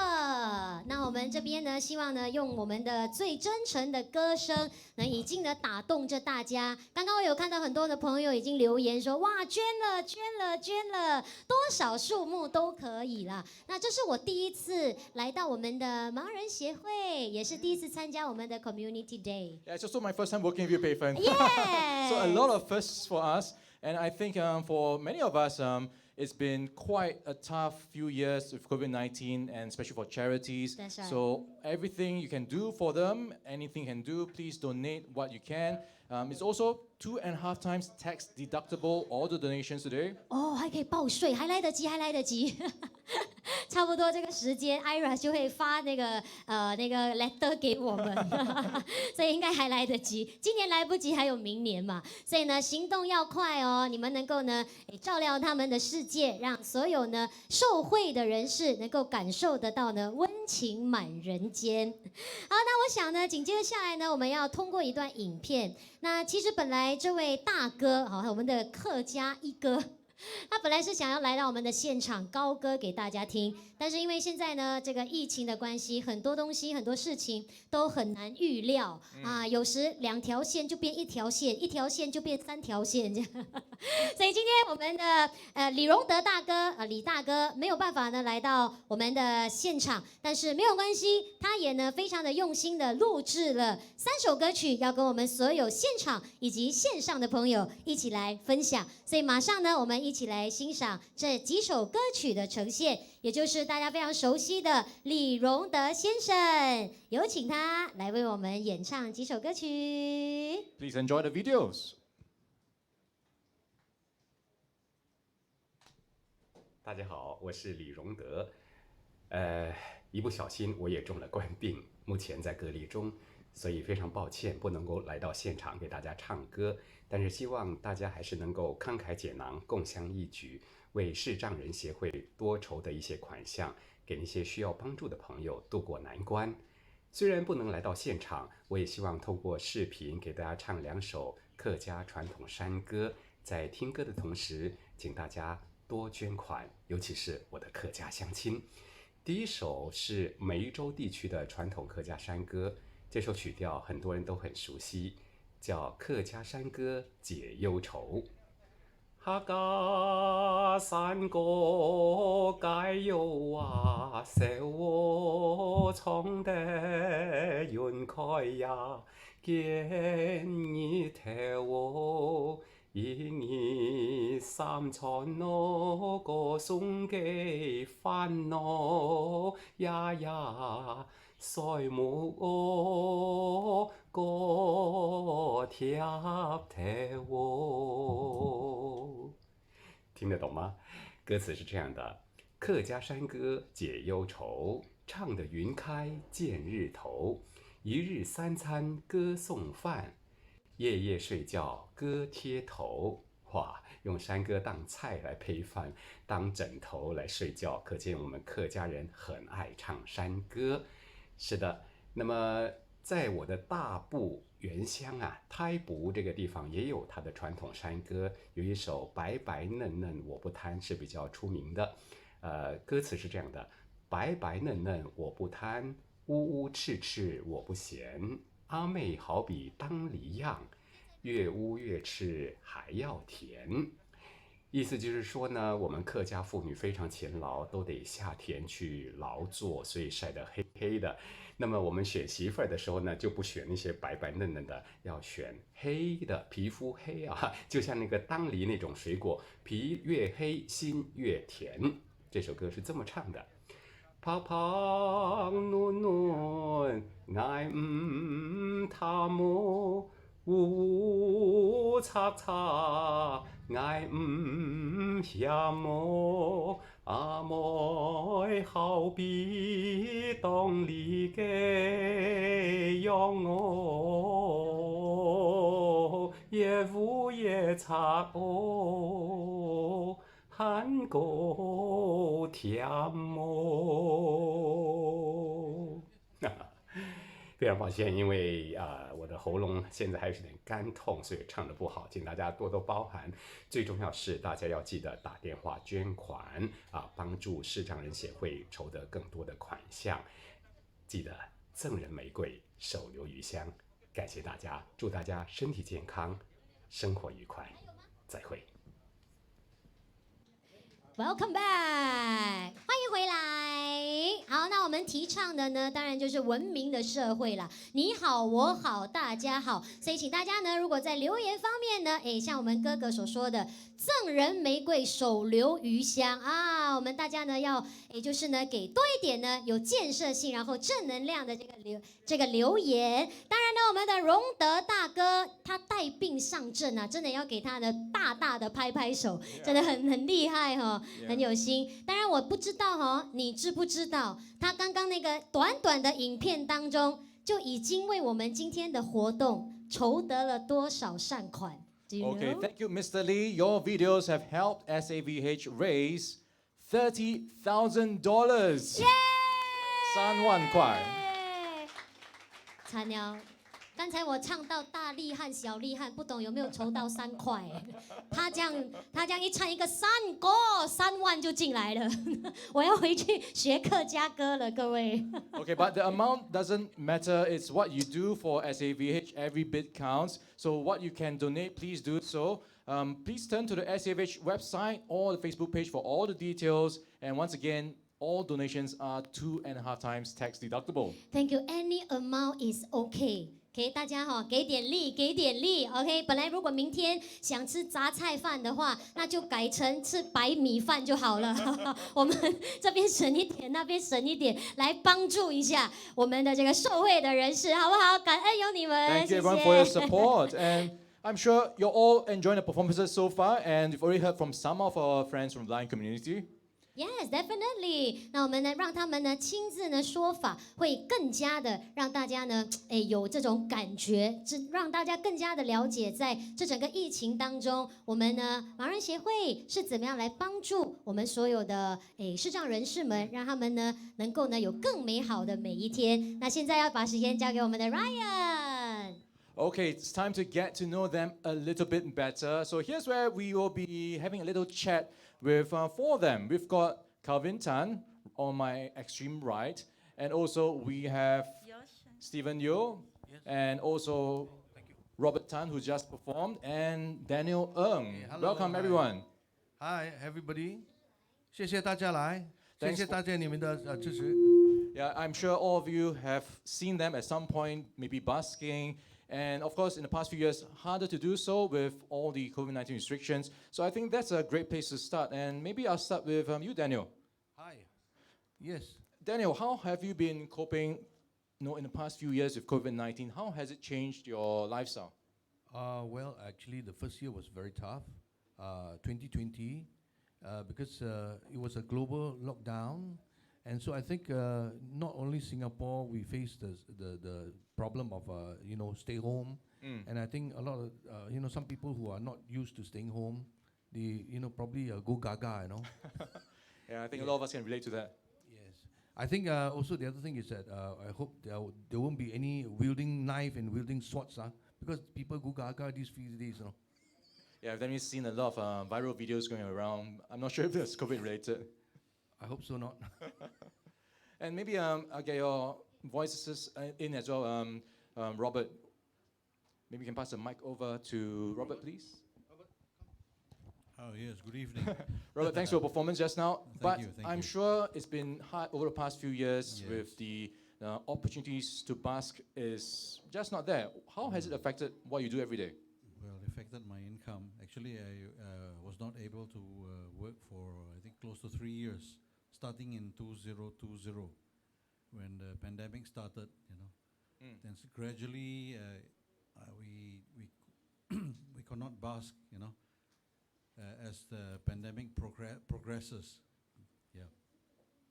那我们这边呢，希望呢用我们的最真诚的歌声，能已经的打动着大家。刚刚我有看到很多的朋友已经留言说，哇，捐了，捐了，捐了，多少数目都可以啦。那这是我第一次来到我们的盲人协会，也是第一次参加我们的 Community Day。 Yeah, it's also my first time working with you, Pei Fen. Yes. So a lot of firsts for us, and I think for many of us, it's been quite a tough few years with COVID-19 and especially for charities. That's right. So everything you can do for them, anything you can do, please donate what you can. It's also 2.5 times tax deductible, all the donations today. 哦，还可以报税，还来得及，还来得及。差不多这个时间 ，Ira 就会发那个letter 给我们，所以应该还来得及。今年来不及，还有明年嘛。所以呢，行动要快哦，你们能够呢照亮他们的世界，让所有呢受惠的人士能够感受得到呢温情满人间。好，那我想呢，紧接着下来呢，我们要通过一段影片。那其实本来这位大哥，好，我们的客家一哥。他本来是想要来到我们的现场高歌给大家听，但是因为现在呢这个疫情的关系，很多东西很多事情都很难预料啊，有时2条线就变1条线，1条线就变3条线这样。所以今天我们的李荣德大哥李大哥没有办法呢来到我们的现场，但是没有关系，他也呢非常的用心的录制了3首歌曲，要跟我们所有现场以及线上的朋友一起来分享。所以马上呢我们一起来欣赏这几首歌曲的呈现，也就是大家非常熟悉的李荣德先生，有请他来为我们演唱几首歌曲。Please enjoy the videos. 大家好，我是李荣德。一不小心我也中了冠病，目前在隔离中，所以非常抱歉不能够来到现场给大家唱歌。但是希望大家还是能够慷慨解囊，共襄一举，为视障人协会多筹的一些款项，给那些需要帮助的朋友渡过难关。虽然不能来到现场，我也希望通过视频给大家唱2首客家传统山歌。在听歌的同时，请大家多捐款，尤其是我的客家乡亲。第一首是梅州地区的传统客家山歌，这首曲调很多人都很熟悉，叫《客家山歌解忧愁》。客家山歌解忧啊，愁从得云开呀，见你头。一年3餐咯，歌颂嘅烦恼呀呀，衰木哦，歌跳头。听得懂吗？歌词是这样的：客家山歌解忧愁，唱得云开见日头。一日3餐歌颂饭。夜夜睡觉歌贴头，哇！用山歌当菜来配饭，当枕头来睡觉，可见我们客家人很爱唱山歌。是的，那么在我的大埔原乡啊，胎埔这个地方也有它的传统山歌，有一首《白白嫩嫩我不贪》是比较出名的。歌词是这样的：白白嫩嫩我不贪，乌乌赤赤我不嫌。阿妹好比当梨样，越乌越赤还要甜。意思就是说呢，我们客家妇女非常勤劳，都得下田去劳作，所以晒得黑黑的。那么我们选媳妇儿的时候呢，就不选那些白白嫩嫩的，要选黑的，皮肤黑啊，就像那个当梨那种水果，皮越黑心越甜。这首歌是这么唱的。泡泡暖暖，爱他么乌擦擦，爱下么阿妹好比当里嘅样哦，也乌也擦哦。韩国甜么？非常抱歉，因为我的喉咙现在还有点干痛，所以唱得不好，请大家多多包涵。最重要是大家要记得打电话捐款帮助视障人协会筹得更多的款项。记得赠人玫瑰，手留余香。感谢大家，祝大家身体健康，生活愉快，再会。Welcome back，欢迎回来。好，那我们提倡的呢，当然就是文明的社会啦。你好，我好，大家好。所以请大家呢，如果在留言方面呢，像我们哥哥所说的，赠人玫瑰，手留余香啊，我们大家呢要，就是呢给多一点呢有建设性，然后正能量的这个留言。当然呢，我们的荣德大哥他带病上阵啊，真的要给他呢大大的拍拍手，真的很厉害哈、很有心。当然我不知道哈、你知不知道他刚刚那个短短的影片当中，就已经为我们今天的活动筹得了多少善款？Do you Okay, know? thank you, Mr. Lee. Your videos have helped SAVH raise $30,000. 3万块。惨了，刚才我唱到大厉害、小厉害，不懂有没有筹到3块？他这样一唱一个3个3万就进来了，我要回去学客家歌了，各位。Okay, but the amount doesn't matter. It's what you do for SAVH. Every bit counts. So what you can donate, please do so. Please turn to the SAVH website or the Facebook page for all the details. And once again, all donations are 2.5 times tax deductible. Thank you. Any amount is okay. 给大家哈，给点力，给点力。OK， 本来如果明天想吃杂菜饭的话，那就改成吃白米饭就好了。我们这边省一点，那边省一点，来帮助一下我们的这个受惠的人士，好不好？感恩有你们， Thank 谢 you everyone for your 谢。 support. And I'm sure you're all enjoying the performances so far. And you've already heard from some of our friends from the blind community. Yes, definitely. 那我们呢，让他们呢亲自呢说法，会更加的让大家呢，有这种感觉，让大家更加的了解，在这整个疫情当中，我们呢盲人协会是怎么样来帮助我们所有的视障人士们，让他们呢能够呢有更美好的每一天。那现在要把时间交给我们的 Ryan。 Okay, it's time to get to know them a little bit better. So here's where we will be having a little chat with 4 of them. We've got Calvin Tan on my extreme right, and also we have Stephen Yeo, and also Robert Tan, who just performed, and Daniel Ng. Hello, Welcome, hi. everyone. Hi, everybody. 谢谢大家来， Thanks 谢谢大家你们的支持。 Yeah, I'm sure all of you have seen them at some point, maybe busking. And of course, in the past few years, harder to do so with all the COVID-19 restrictions. So I think that's a great place to start. And maybe I'll start with you, Daniel. Hi. Yes. Daniel, how have you been coping, in the past few years with COVID-19? How has it changed your lifestyle? Well, actually, the first year was very tough. 2020, because it was a global lockdown. And so I think not only Singapore, we faced the problem of, stay home. And I think a lot of, some people who are not used to staying home, they, probably go gaga, Yeah, I think a lot of us can relate to that. Yes. I think also the other thing is that I hope there won't be any wielding knife and wielding swords, because people go gaga these few days, Yeah, I've definitely seen a lot of viral videos going around. I'm not sure if that's COVID related. I hope so not. And maybe I'll get your voices in as well. Robert, maybe you can pass the mic over to Robert, please. Oh, yes, good evening. Robert, thanks for your performance just now. But Thank I'm you. sure it's been hard over the past few years Yes. with the opportunities to busk is just not there. How has it affected what you do every day? Well, it affected my income. Actually, I was not able to work for, I think, close to 3 years, starting in 2020, when the pandemic started, Then gradually, we we could not busk, as the pandemic progresses. Yeah.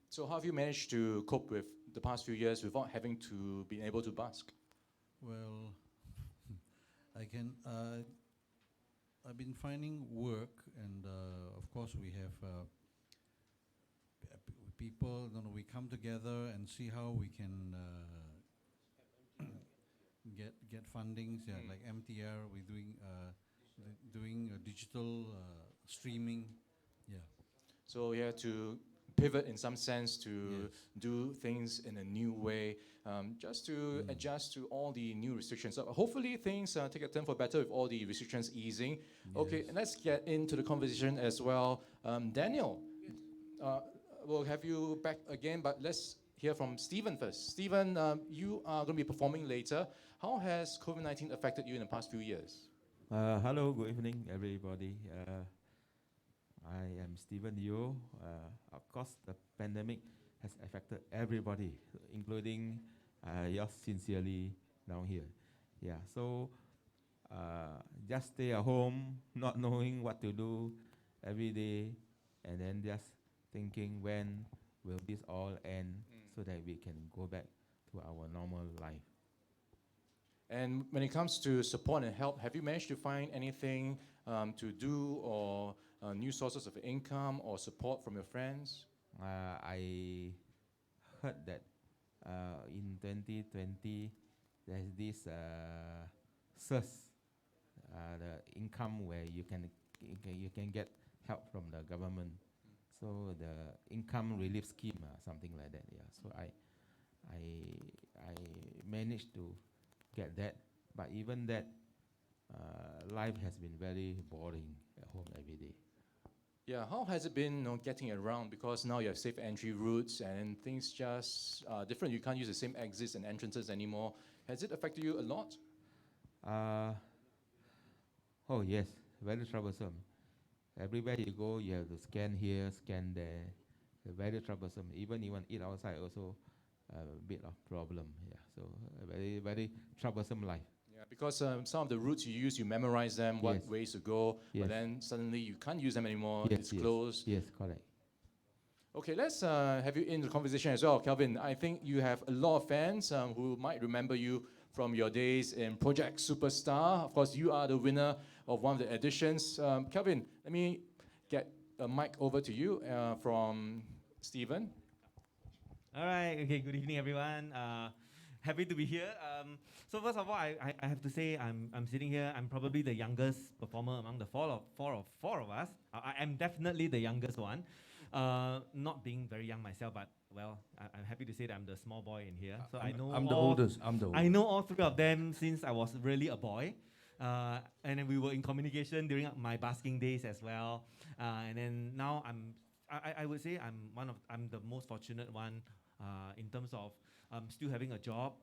So how have you managed to cope with the past few years without having to be able to busk? Well, I've been finding work, and of course we have people. We come together and see how we can get fundings. Yeah, like MTR. We're doing digital streaming. Yeah. So you had to pivot in some sense to Yes. do things in a new way, just to adjust to all the new restrictions. So hopefully things take a turn for better with all the restrictions easing. Okay, Yes. and let's get into the conversation as well. Daniel, we'll have you back again, but let's hear from Stephen first. Stephen, you are going to be performing later. How has COVID-19 affected you in the past few years? Hello, good evening, everybody. I am Stephen Yeo. Of course, the pandemic has affected everybody, including yours sincerely down here. Yeah, so just stay at home, not knowing what to do every day, and then just thinking when will this all end so that we can go back to our normal life. And when it comes to support and help, have you managed to find anything to do or new sources of income or support from your friends? I heard that in 2020 there's this source, the income where you can get help from the government. So the income relief scheme, something like that. Yeah. So I managed to get that, but even that, life has been very boring at home every day. Yeah, how has it been getting around? Because now you have safe entry routes and things just are different. You can't use the same exits and entrances anymore. Has it affected you a lot? Oh yes, very troublesome. Everywhere you go, you have to scan here, scan there. Very troublesome. Even you want to eat outside, also a bit of problem. Yeah, so very, very troublesome life. Yeah, because some of the routes you use, you memorize them, what ways to go, but then suddenly you can't use them anymore, it's closed. Yes, correct. Okay, let's have you in the conversation as well, Kelvin. I think you have a lot of fans who might remember you from your days in Project Superstar. Of course, you are the winner of one of the editions. Kelvin, let me get a mic over to you from Stephen. All right, okay, good evening, everyone. Happy to be here. So first of all, I have to say I'm sitting here. I'm probably the youngest performer among the four of us. I am definitely the youngest one. Not being very young myself, but well, I'm happy to say that I'm the small boy in here. So I'm the oldest. I know all three of them since I was really a boy. And then we were in communication during my basking days as well. And then now I would say I'm the most fortunate one in terms of still having a job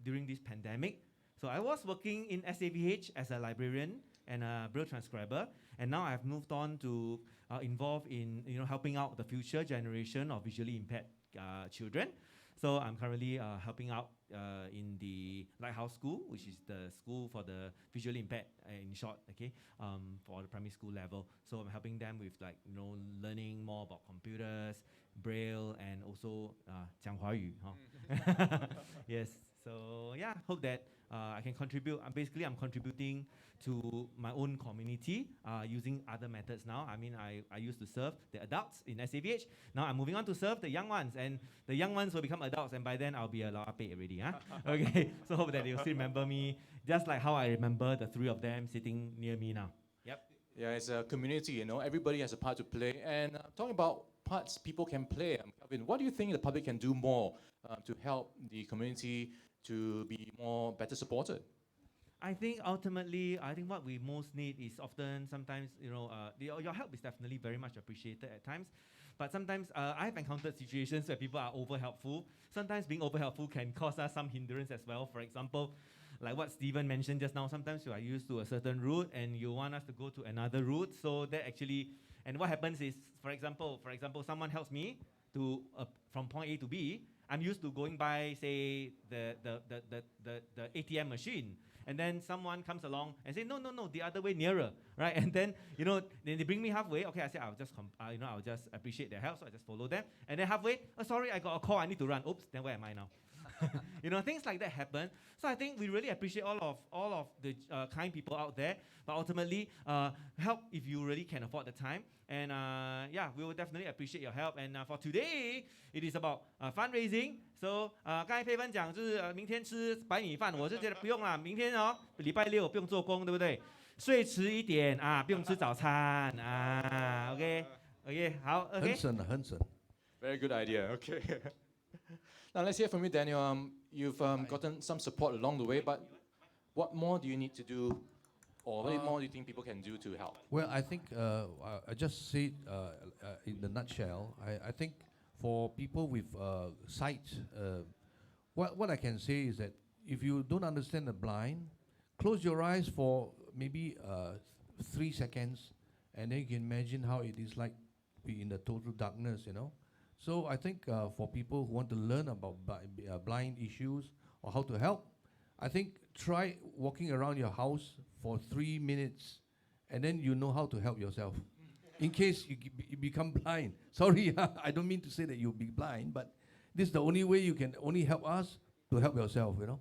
during this pandemic. So I was working in SAVH as a librarian and a Braille transcriber, and now I've moved on to involve in helping out the future generation of visually impaired children. So I'm currently helping out in the Lighthouse School, which is the school for the visually impaired, in short, okay, for the primary school level. So I'm helping them with learning more about computers, Braille, and also 讲华语, Yes. So yeah, hope that I can contribute. Basically, I'm contributing to my own community using other methods now. I mean, I used to serve the adults in SAVH. Now I'm moving on to serve the young ones, and the young ones will become adults, and by then I'll be a laope already. Okay, so hope that they'll still remember me, just like how I remember the three of them sitting near me now. Yep. Yeah, it's a community, everybody has a part to play. And talking about parts people can play, Kelvin, what do you think the public can do more to help the community to be better supported? I think ultimately, what we most need is sometimes, your help is definitely very much appreciated at times. But sometimes I've encountered situations where people are over helpful. Sometimes being over helpful can cause us some hindrance as well. For example, like what Stephen mentioned just now, sometimes you are used to a certain route and you want us to go to another route. So that actually, and what happens is, for example, someone helps me to from point A to B. I'm used to going by, say, the ATM machine. And then someone comes along and say, no, the other way nearer, right? And then, then they bring me halfway. Okay, I say, I'll just appreciate their help, so I just follow them. And then halfway, oh, sorry, I got a call, I need to run. Oops, then where am I now? Things like that happen. So I think we really appreciate all of the kind people out there. But ultimately, help if you really can afford the time. And we will definitely appreciate your help. And for today, it is about fundraising. So 刚才佩芬讲就是明天吃白米饭，我是觉得不用啦，明天礼拜六不用做工，对不对？睡迟一点不用吃早餐OK， 好 OK。很省，很省。Very good idea. Okay. Now let's hear from you, Daniel. You've gotten some support along the way, but what more do you need to do or what more do you think people can do to help? Well, I think I just said in the nutshell. I think for people with sight, what I can say is that if you don't understand the blind, close your eyes for maybe 3 seconds, and then you can imagine how it is like be in the total darkness, you know. So I think for people who want to learn about blind issues or how to help, I think try walking around your house for 3 minutes, and then you know how to help yourself. In case you become blind. Sorry, I don't mean to say that you'll be blind, but this is the only way you can only help us to help yourself, you know.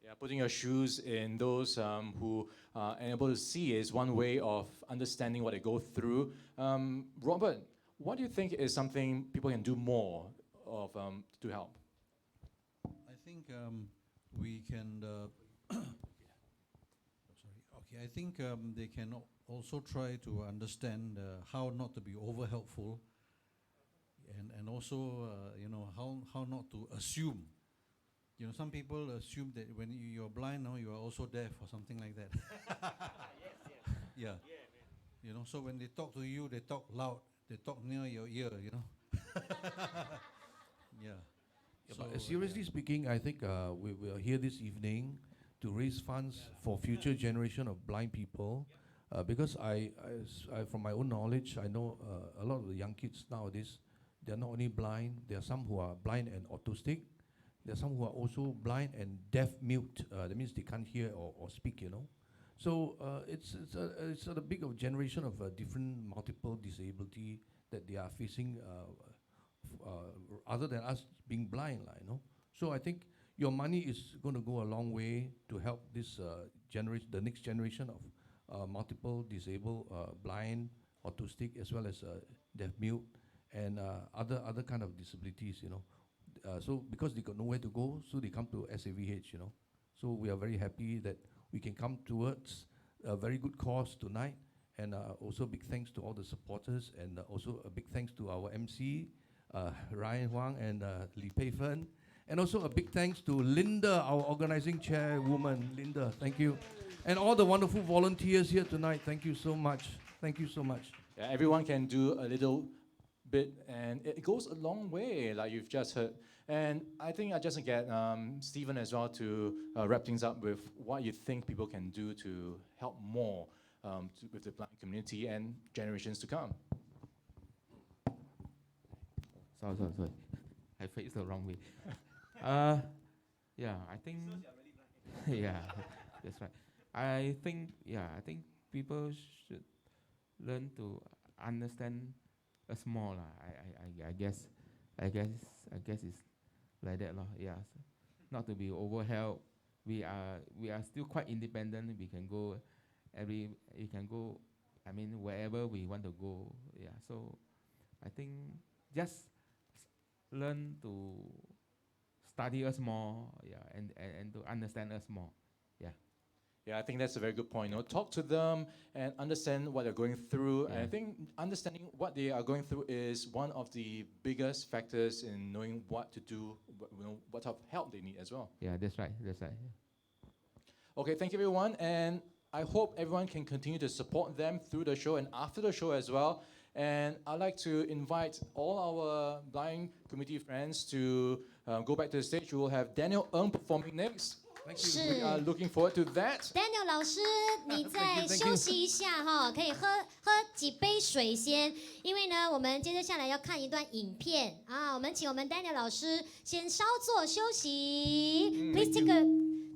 Yeah, putting your shoes in those who are unable to see is one way of understanding what they go through. Robert, what do you think is something people can do more of to help? I think we can. Sorry. Okay, I think they can also try to understand how not to be over helpful, and also how not to assume. You know, some people assume that when you're blind now you are also deaf or something like that. Yeah. You know, so when they talk to you, they talk loud, they talk near your ear. You know. Yeah. But seriously speaking, I think we are here this evening to raise funds for future generation of blind people, because I from my own knowledge, I know a lot of the young kids nowadays, they are not only blind, there are some who are blind and autistic, there are some who are also blind and deaf mute. That means they can't hear or speak, you know. So it's a big of generation of different multiple disability that they are facing, other than us being blind, you know. So I think your money is going to go a long way to help this generation, the next generation of multiple disabled, blind, autistic, as well as deaf mute and other kind of disabilities, you know. So because they got nowhere to go, so they come to SAVH, you know. So we are very happy that we can come towards a very good cause tonight, and also big thanks to all the supporters, and also a big thanks to our MC, Ryan Huang and Li Pei Fen, and also a big thanks to Linda, our organizing chairwoman. Linda, thank you, and all the wonderful volunteers here tonight. Thank you so much. Thank you so much. Yeah, everyone can do a little bit, and it goes a long way, like you've just heard. And I think I just get Stephen as well to wrap things up with what you think people can do to help more with the blind community and generations to come. Sorry. I faced the wrong way. Yeah, I think. Yeah, that's right. I think people should learn to understand us more lah. I guess it's like that lah. Yeah, so not to be overhelped. We are still quite independent. We can go I mean, wherever we want to go. Yeah, so I think just learn to study us more. Yeah, and to understand us more. Yeah. Yeah, I think that's a very good point. You know, talk to them and understand what they're going through. Yeah. And I think understanding what they are going through is one of the biggest factors in knowing what to do, what type of help they need as well. Yeah, that's right. Yeah. Okay, thank you everyone, and I hope everyone can continue to support them through the show and after the show as well. And I'd like to invite all our blind community friends to go back to the stage. We will have Daniel Ng performing next. We are looking forward to that. Daniel 老师，你再休息一下哈，可以喝几杯水先，因为呢，我们接着下来要看一段影片啊。我们请我们 Daniel 老师先稍作休息。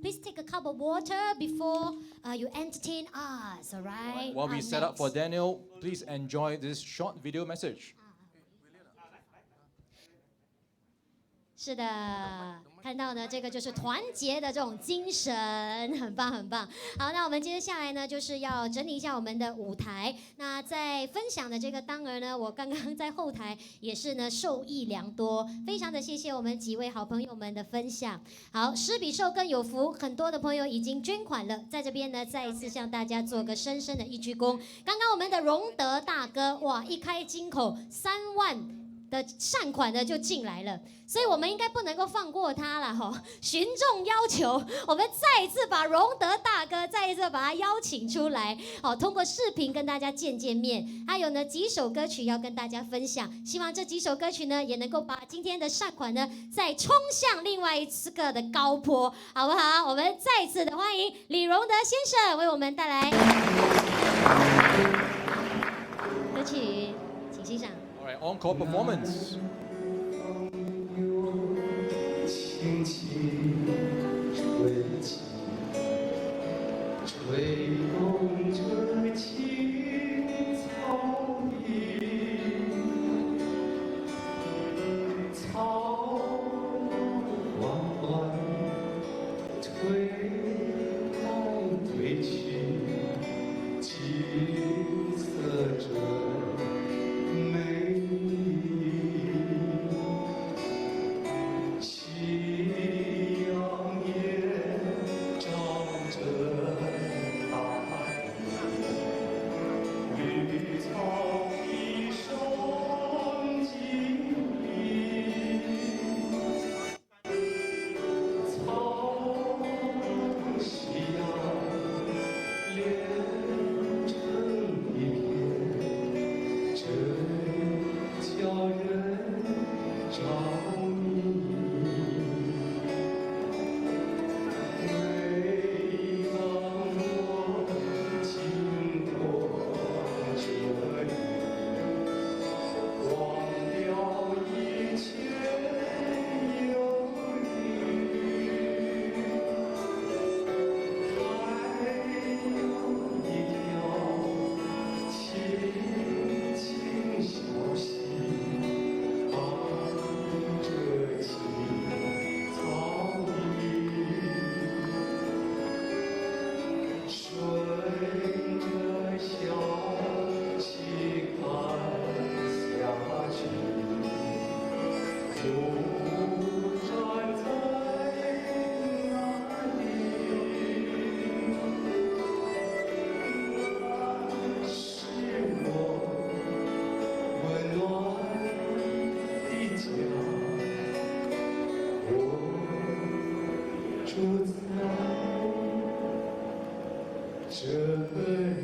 Please take a cup of water before you entertain us, all right? While we set up for Daniel, please enjoy this short video message. 是的，看到呢，这个就是团结的这种精神，很棒很棒。好，那我们接着下来呢，就是要整理一下我们的舞台。那在分享的这个当儿呢，我刚刚在后台也是呢受益良多，非常的谢谢我们几位好朋友们的分享。好，施比受更有福，很多的朋友已经捐款了，在这边呢再一次向大家做个深深的一鞠躬。刚刚我们的荣德大哥，哇，一开金口3万。的善款呢就进来了，所以我们应该不能够放过他了哈。群众要求我们再一次把荣德大哥再一次把他邀请出来，好，通过视频跟大家见面。还有呢几首歌曲要跟大家分享，希望这几首歌曲呢也能够把今天的善款呢再冲向另外一次个的高坡，好不好？我们再次的欢迎李荣德先生为我们带来歌曲，请欣赏。All right, encore performance. 轻轻吹起，吹动着青草地，草缓缓推来推去，景色真美丽。夕阳也照着大地，绿草披上金衣，草夕阳连成一片，真叫人着迷。每当我经过这里，忘掉一切忧虑，还有一条轻轻小溪，伴着青草地。顺着小溪看下去，我站在那里，那是我温暖的家，我住在这里。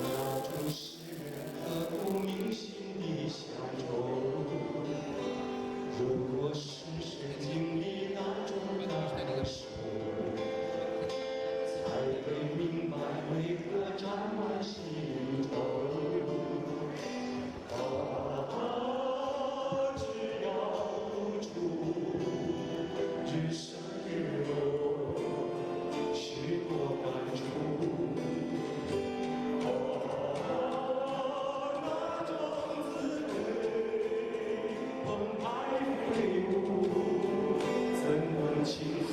那种诗刻骨铭心的乡愁，如果深深经历那种感受，才会明白为何沾满心头。只要付出，日升日落，许多感触。那种滋味，澎湃飞舞，怎能倾诉？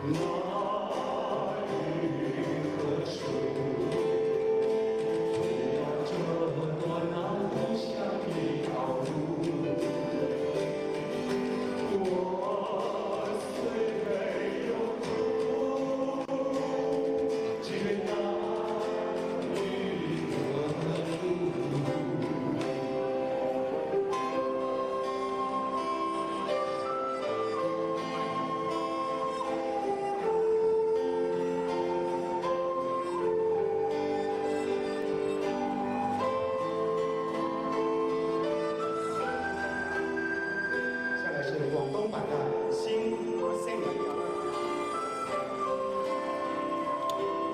那雨和水，同样这段那故乡的道路。我虽没有路，却那雨和路。下来是广东版的新声人。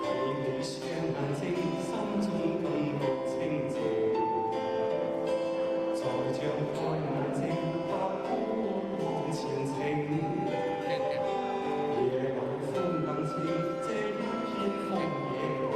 睇你雙眼睛，心中感覺清靜。再張開眼睛，發光往前程。夜晚風更清，這一片荒野地。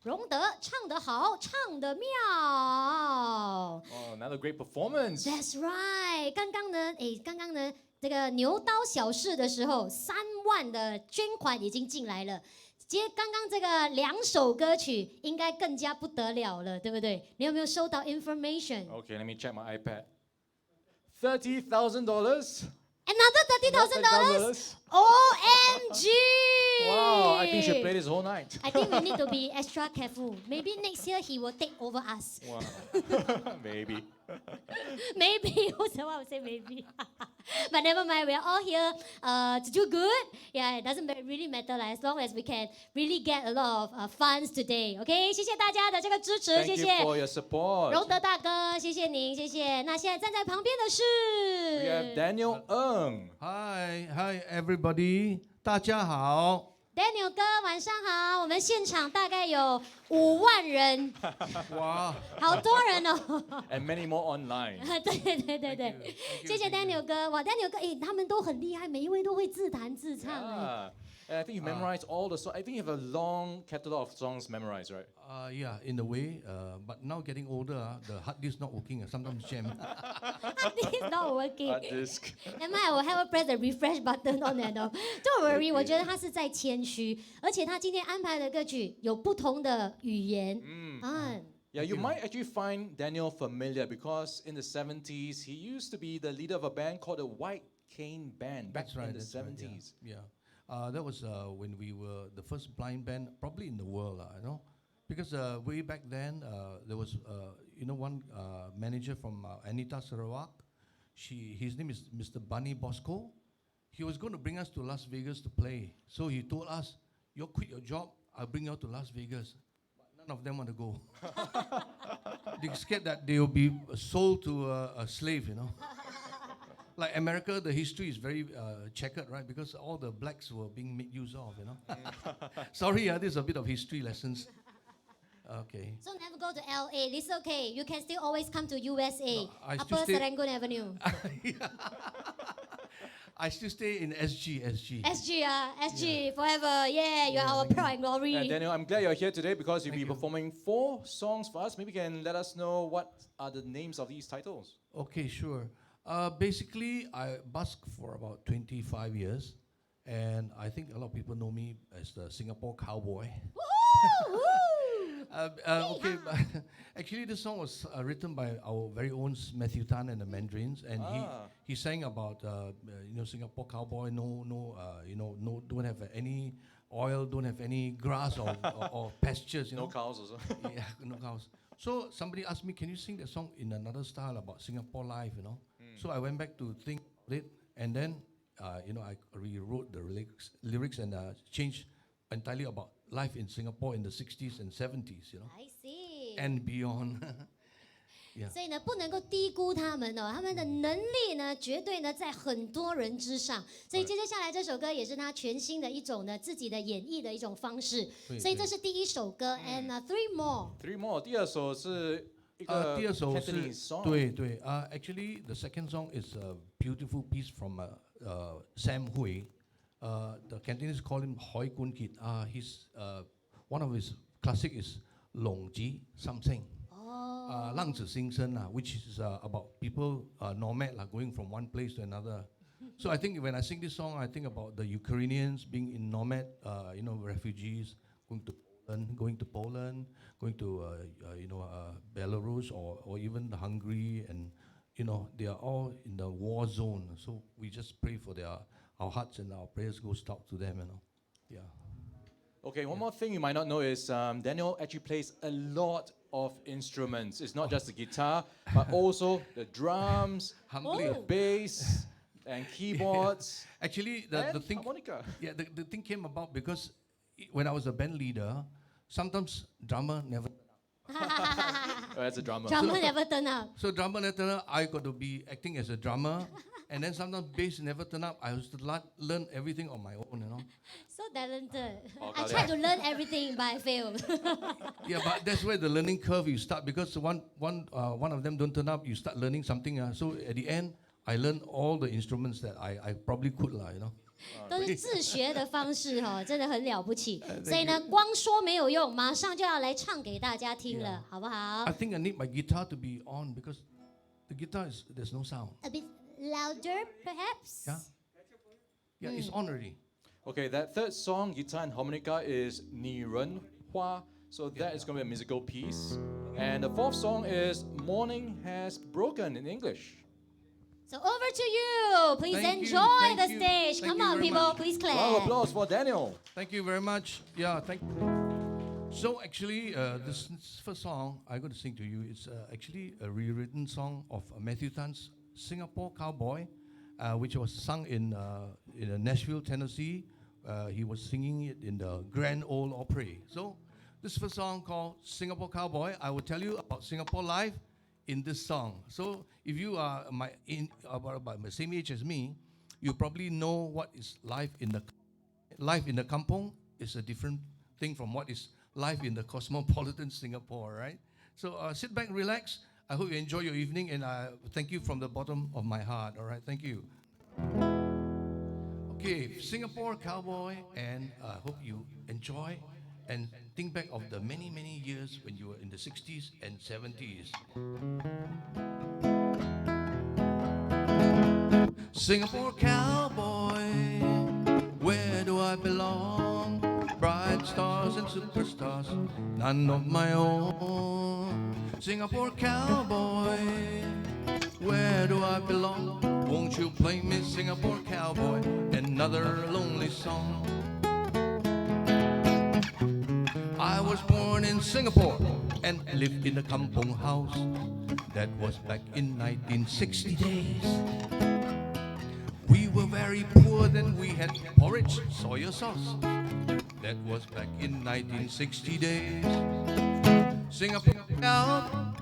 荣德唱得好，唱得妙。 Oh, another great performance. That's right。刚刚呢，这个牛刀小试的时候，3万的捐款已经进来了。刚刚这个2首歌曲应该更加不得了了，对不对？你有没有收到 information？ Okay, let me check my iPad. $30,000. Another $30,000. OMG! Wow, I think you should play this whole night. I think we need to be extra careful. Maybe next year he will take over us. Wow. Maybe. Maybe. What's the one who say maybe? But never mind. We are all here to do good. Yeah, it doesn't really matter as long as we can really get a lot of funds today. OK， 谢谢大家的这个支持， Thank 谢 you 谢 for your support. 荣德大哥，谢谢您，谢谢。那现在站在旁边的是 We have Daniel Ng. Hi, everybody. 大家好。 Daniel 哥，晚上好。我们现场大概有5万人，哇，好多人哦。 And many more online. 对，谢谢 Daniel 哥。哇，Daniel 哥，他们都很厉害，每一位都会自弹自唱。 Yeah. And I think you memorized all the songs. I think you have a long catalog of songs memorized, right? Yeah, in a way. But now getting older, the hard disk not working. Sometimes jam. This is not working. Hard disk. Am I will have a press the refresh button on it. Don't worry， 我觉得他是在谦虚，而且他今天安排的歌曲有不同的语言。Yeah, you might actually find Daniel familiar because in the 70s, he used to be the leader of a band called the White Cane Band back in the 70s. Yeah. That was when we were the first blind band probably in the world, you know. Because way back then, there was, one manager from Anita Sarawak. His name is Mr. Bunny Bosco. He was going to bring us to Las Vegas to play. So he told us, "You quit your job, I'll bring you to Las Vegas." But none of them want to go. They're scared that they will be sold to a slave, you know. Like America, the history is very checkered, right? Because all the blacks were being made use of, you know. Sorry, this is a bit of history lessons. Okay. So never go to LA. It's okay. You can still always come to USA. No, I Upper still stay- Serangoon Avenue. I still stay in SG. SG forever. Yeah, you're our pride and glory. And Daniel, I'm glad you're here today because you'll be performing 4 songs for us. Maybe you can let us know what are the names of these titles. Okay, sure. Basically, I busked for about 25 years, and I think a lot of people know me as the Singapore cowboy. Okay, but actually, this song was written by our very own Matthew Tan and the Mandarins, and he sang about Singapore cowboy. No, don't have any oil, don't have any grass or pastures. No cows also. Yeah, no cows. So somebody asked me, "Can you sing that song in another style about Singapore life?" You know. So I went back to think about it, and then I rewrote the lyrics and changed entirely about life in Singapore in the 60s and 70s, I see. and beyond. Yeah. 所以呢，不能够低估他们哦，他们的能力呢，绝对呢在很多人之上。所以接下来这首歌也是他全新的一种呢自己的演绎的一种方式。所以这是第1首歌 ，and three more. 3 more. 第2首是一个第2首是 Cantonese song. 对，actually the second song is a beautiful piece from Sam Hui. The Cantonese call him Hoi Kun Kit. His one of his classic is Long Ji Something. 浪子心声 which is about people nomad going from one place to another. So I think when I sing this song, I think about the Ukrainians being in nomad, refugees going to Poland, going to Belarus or even Hungary, and they are all in the war zone. So we just pray for our hearts and our prayers goes out to them. Yeah. Okay, one more thing you might not know is Daniel actually plays a lot of instruments. It's not just the guitar, but also the drums, the bass, and keyboards. Actually, and the thing, harmonica. yeah, the thing came about because when I was a band leader, sometimes drummer never. Oh, that's a drummer. Drummer never turn up. So drummer never turn up. I got to be acting as a drummer, and then sometimes bass never turn up. I used to learn everything on my own, you know. So talented. Oh, I tried to learn everything, but I failed. Yeah, but that's where the learning curve you start because one of them don't turn up. You start learning something. So at the end, I learned all the instruments that I probably could, you know. 都是自学的方式哈，真的很了不起。所以呢，光说没有用，马上就要来唱给大家听了，好不好 I think I need my guitar to be on because the guitar there's no sound. ？A bit louder, perhaps. Yeah, yeah, it's on already. Okay, that third song, guitar and harmonica, is Ni Ren Hua. So that is going to be a musical piece. And the fourth song is Morning Has Broken in English. So over to you. Please Thank you, enjoy thank the you, stage. thank Come you on, very people. much. Please Round of clap. applause for Daniel. Thank you very much. Yeah, thank. So actually, this first song I'm going to sing to you is actually a rewritten song of Matthew Tan's Singapore Cowboy, which was sung in Nashville, Tennessee. He was singing it in the Grand Ole Opry. So this first song called Singapore Cowboy. I will tell you about Singapore life in this song. So if you are about the same age as me, you probably know what is life in the kampong is a different thing from what is life in the cosmopolitan Singapore, right? So sit back, relax. I hope you enjoy your evening, and thank you from the bottom of my heart. All right, thank you. Okay, Singapore Cowboy, and I hope you enjoy and think back of the many, many years when you were in the 60s and 70s. Singapore Cowboy, where do I belong? Bright stars and superstars, none of my own. Singapore Cowboy, where do I belong? Won't you play me Singapore Cowboy, another lonely song? I was born in Singapore and lived in a kampong house. That was back in 1960 days. We were very poor, then we had porridge, soy sauce. That was back in 1960 days. Singapore Cowboy,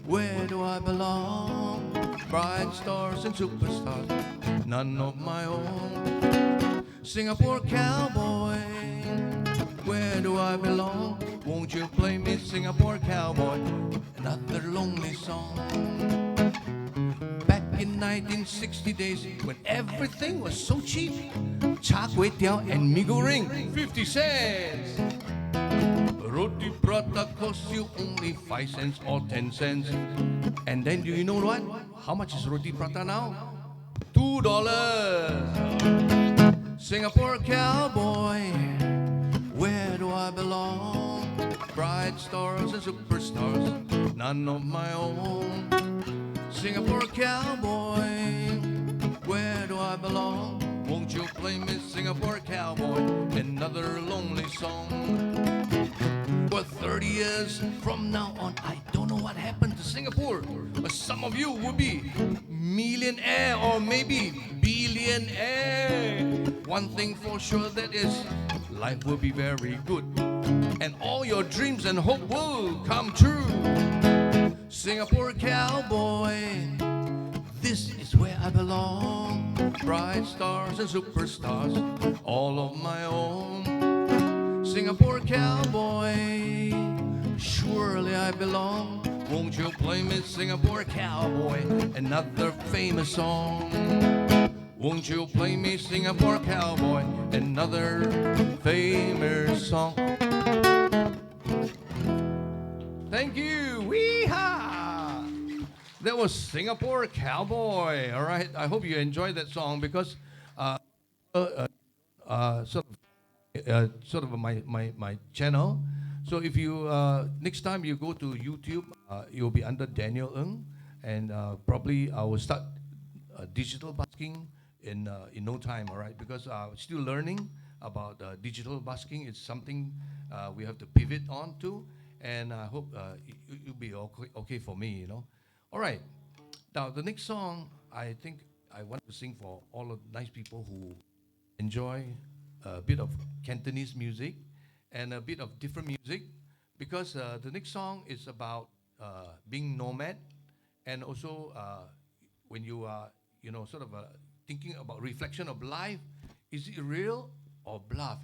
where do I belong? Bright stars and superstars, none of my own. Singapore Cowboy, where do I belong? Won't you play me Singapore Cowboy, another lonely song? Back in 1960 days, when everything was so cheap, char kway teow and mee goreng, 50 cents. Roti prata cost you only 5 cents or 10 cents. And then do you know what? How much is roti prata now? $2. Singapore Cowboy, where do I belong? Bright stars and superstars, none of my own. Singapore Cowboy, where do I belong? Won't you play me Singapore Cowboy, another lonely song? Well, 30 years from now on, I don't know what happened to Singapore. But some of you will be millionaire or maybe billionaire. One thing for sure, that is, life will be very good. And all your dreams and hope will come true. Singapore Cowboy, this is where I belong. Bright stars and superstars, all of my own. Singapore Cowboy, surely I belong. Won't you play me Singapore Cowboy, another famous song? Won't you play me Singapore Cowboy, another famous song? Thank you. Wee-ha! That was Singapore Cowboy. All right. I hope you enjoyed that song because sort of my channel. So if you next time you go to YouTube, you'll be under Daniel Ng, and probably I will start digital busking in no time. All right, because I'm still learning about digital busking. It's something we have to pivot on to, and I hope you'll be okay for me. You know. All right. Now the next song, I think I want to sing for all of nice people who enjoy a bit of Cantonese music, and a bit of different music, because the next song is about being nomad, and also when you are, sort of thinking about reflection of life, is it real or bluff,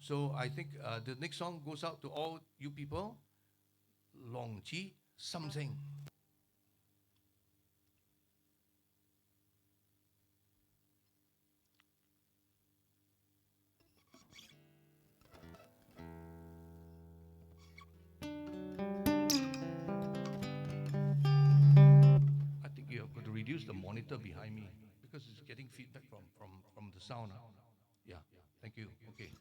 So I think the next song goes out to all you people. Long Chi something. I think you have got to reduce the monitor behind me because it's getting feedback from the sound. Yeah, thank you. Okay.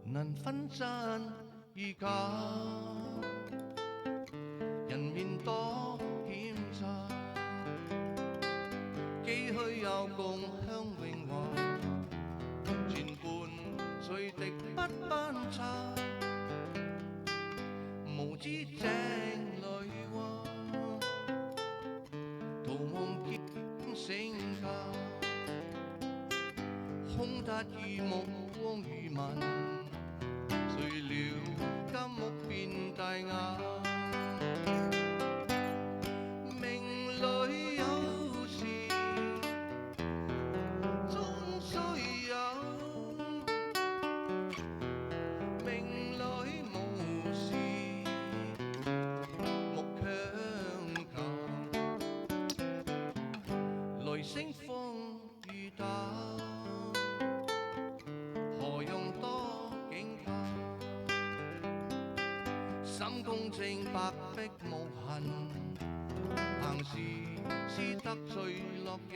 能分身而家，人面多險詐，幾許有共享榮華，前伴隨敵不分差，無知井裏蛙，徒夢見醒覺，空得意目光與文。誰料金木變大雅，命裏有時終須有，命裏無時莫強求，雷聲風雨打，何用多警覺？心公正白璧無痕，行事知得罪樂也。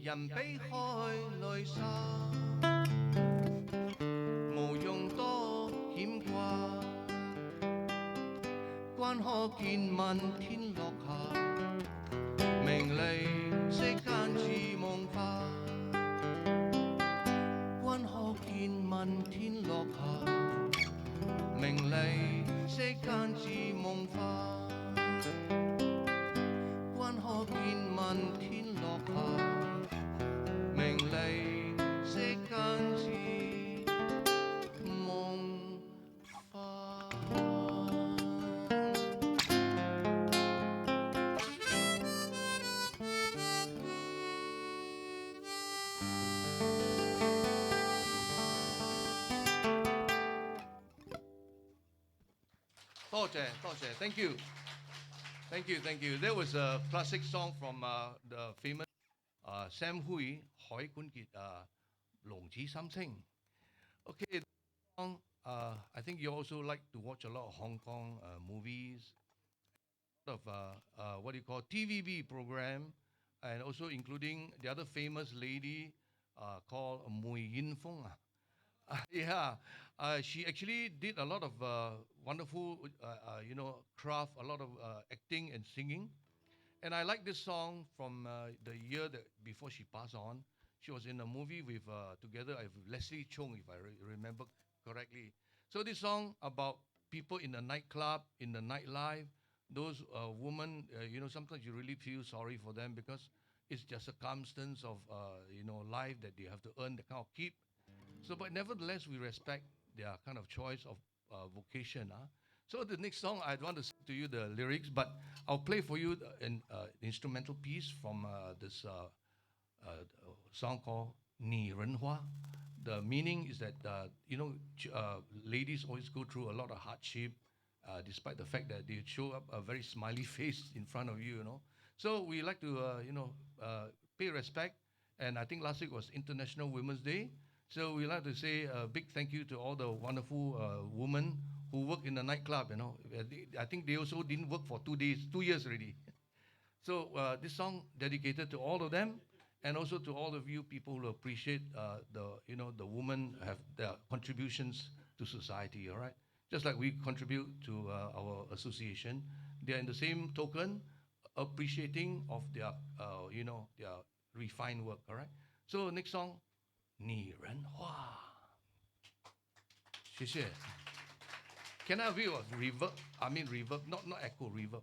人比開淚沙，無用多牽掛。關可見問天落下，名利世間自夢化。關可見問天落下，名利世間自夢化。關可見問天落下。名利世間自夢化。多謝多謝 ，Thank you, thank you, thank you. That was a classic song from the famous Sam Hui 海管傑龍子心聲。Okay, I think you also like to watch a lot of Hong Kong movies, of what do you call TVB program, and also including the other famous lady called Mui Yin Feng. Yeah, she actually did a lot of wonderful, craft, a lot of acting and singing. And I like this song from the year that before she passed on. She was in a movie with together with Leslie Chung, if I remember correctly. So this song about people in the nightclub, in the nightlife, those women, sometimes you really feel sorry for them because it's just a circumstance of, life that they have to earn the kind of keep. So, but nevertheless, we respect their kind of choice of vocation. So the next song, I want to sing to you the lyrics, but I'll play for you an instrumental piece from this song called "Ni Ren Hua." The meaning is that ladies always go through a lot of hardship, despite the fact that they show up a very smiley face in front of you. So we like to pay respect. And I think last week was International Women's Day. So we like to say a big thank you to all the wonderful women who work in the nightclub. I think they also didn't work for 2 years already. So this song dedicated to all of them, and also to all of you people who appreciate the women have their contributions to society. All right, just like we contribute to our association, they are in the same token appreciating of their their refined work. All right. So next song, 拟人化. 谢谢. Can I have you a reverb? I mean reverb, not echo, reverb.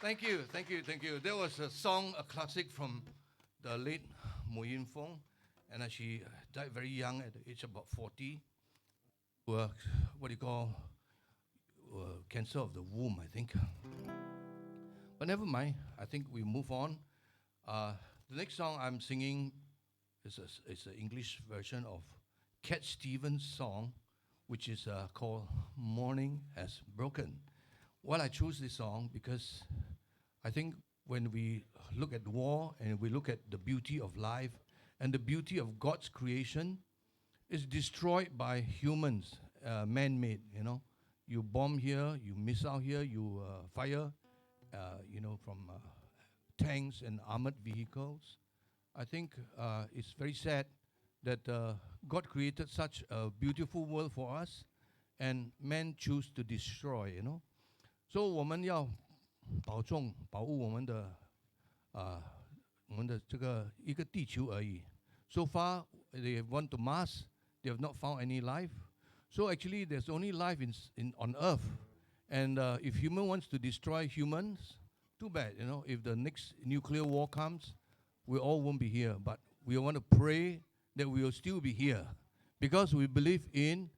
Thank you, thank you, thank you. There was a song, a classic from the late Mo Yin Fong, and she died very young at the age of about 40. What do you call cancer of the womb, I think. But never mind. I think we move on. The next song I'm singing is an English version of Cat Stevens' song, which is called "Morning Has Broken." Well, I chose this song because I think when we look at war and we look at the beauty of life and the beauty of God's creation, it's destroyed by humans, man-made. You know, you bomb here, you missile here, you fire, from tanks and armored vehicles. I think it's very sad that God created such a beautiful world for us, and man choose to destroy. So 我们要保护我们的这个一个地球而已。So far, they want to Mars. They have not found any life. So actually, there's only life on Earth. And if human wants to destroy humans, too bad. If the next nuclear war comes, we all won't be here. But we want to pray that we will still be here, because we believe in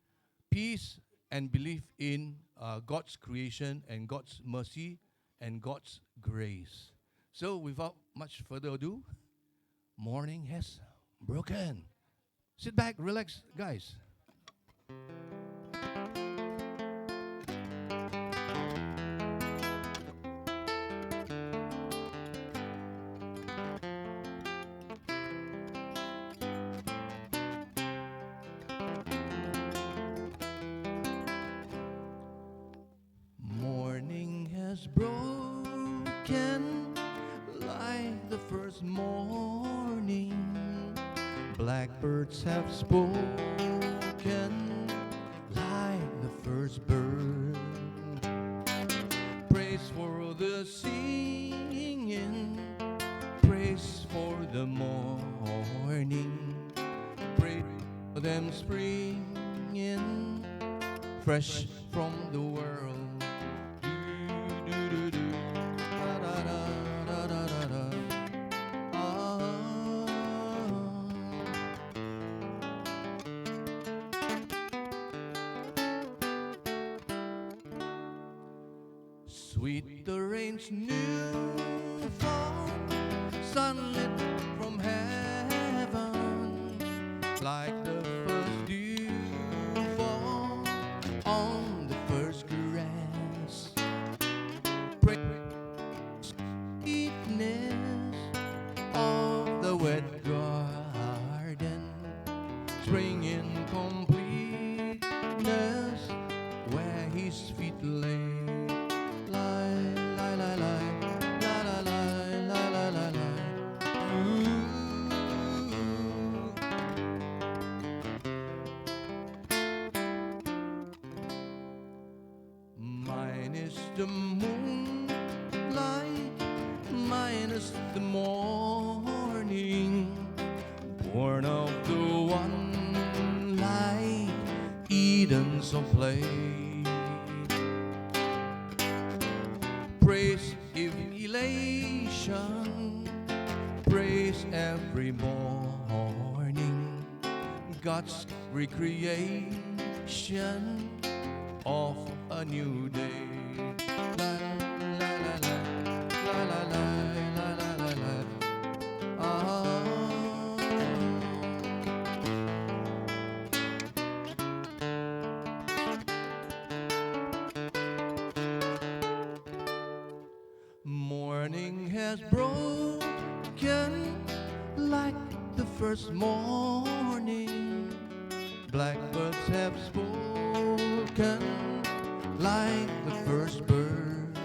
peace and believe in God's creation and God's mercy and God's grace. So without much further ado, morning has broken. Sit back, relax, guys. Morning has broken like the first morning. Blackbirds have spoken like the first bird. Praise for the singing, praise for the morning, praise for them springing fresh from the world. Sweet the rain's new fall, sunlit from heaven, like the first dew fall on the first grass. Praise sweetness of the wet garden, spring in completeness where his feet lay. Mine is the moonlight, mine is the morning, born of the one light, Edens of play. Praise elation, praise every morning, God's recreation of a new day. La la la la la la la la la la la. Morning has broken like the first morning. Blackbirds have spoken like the first bird.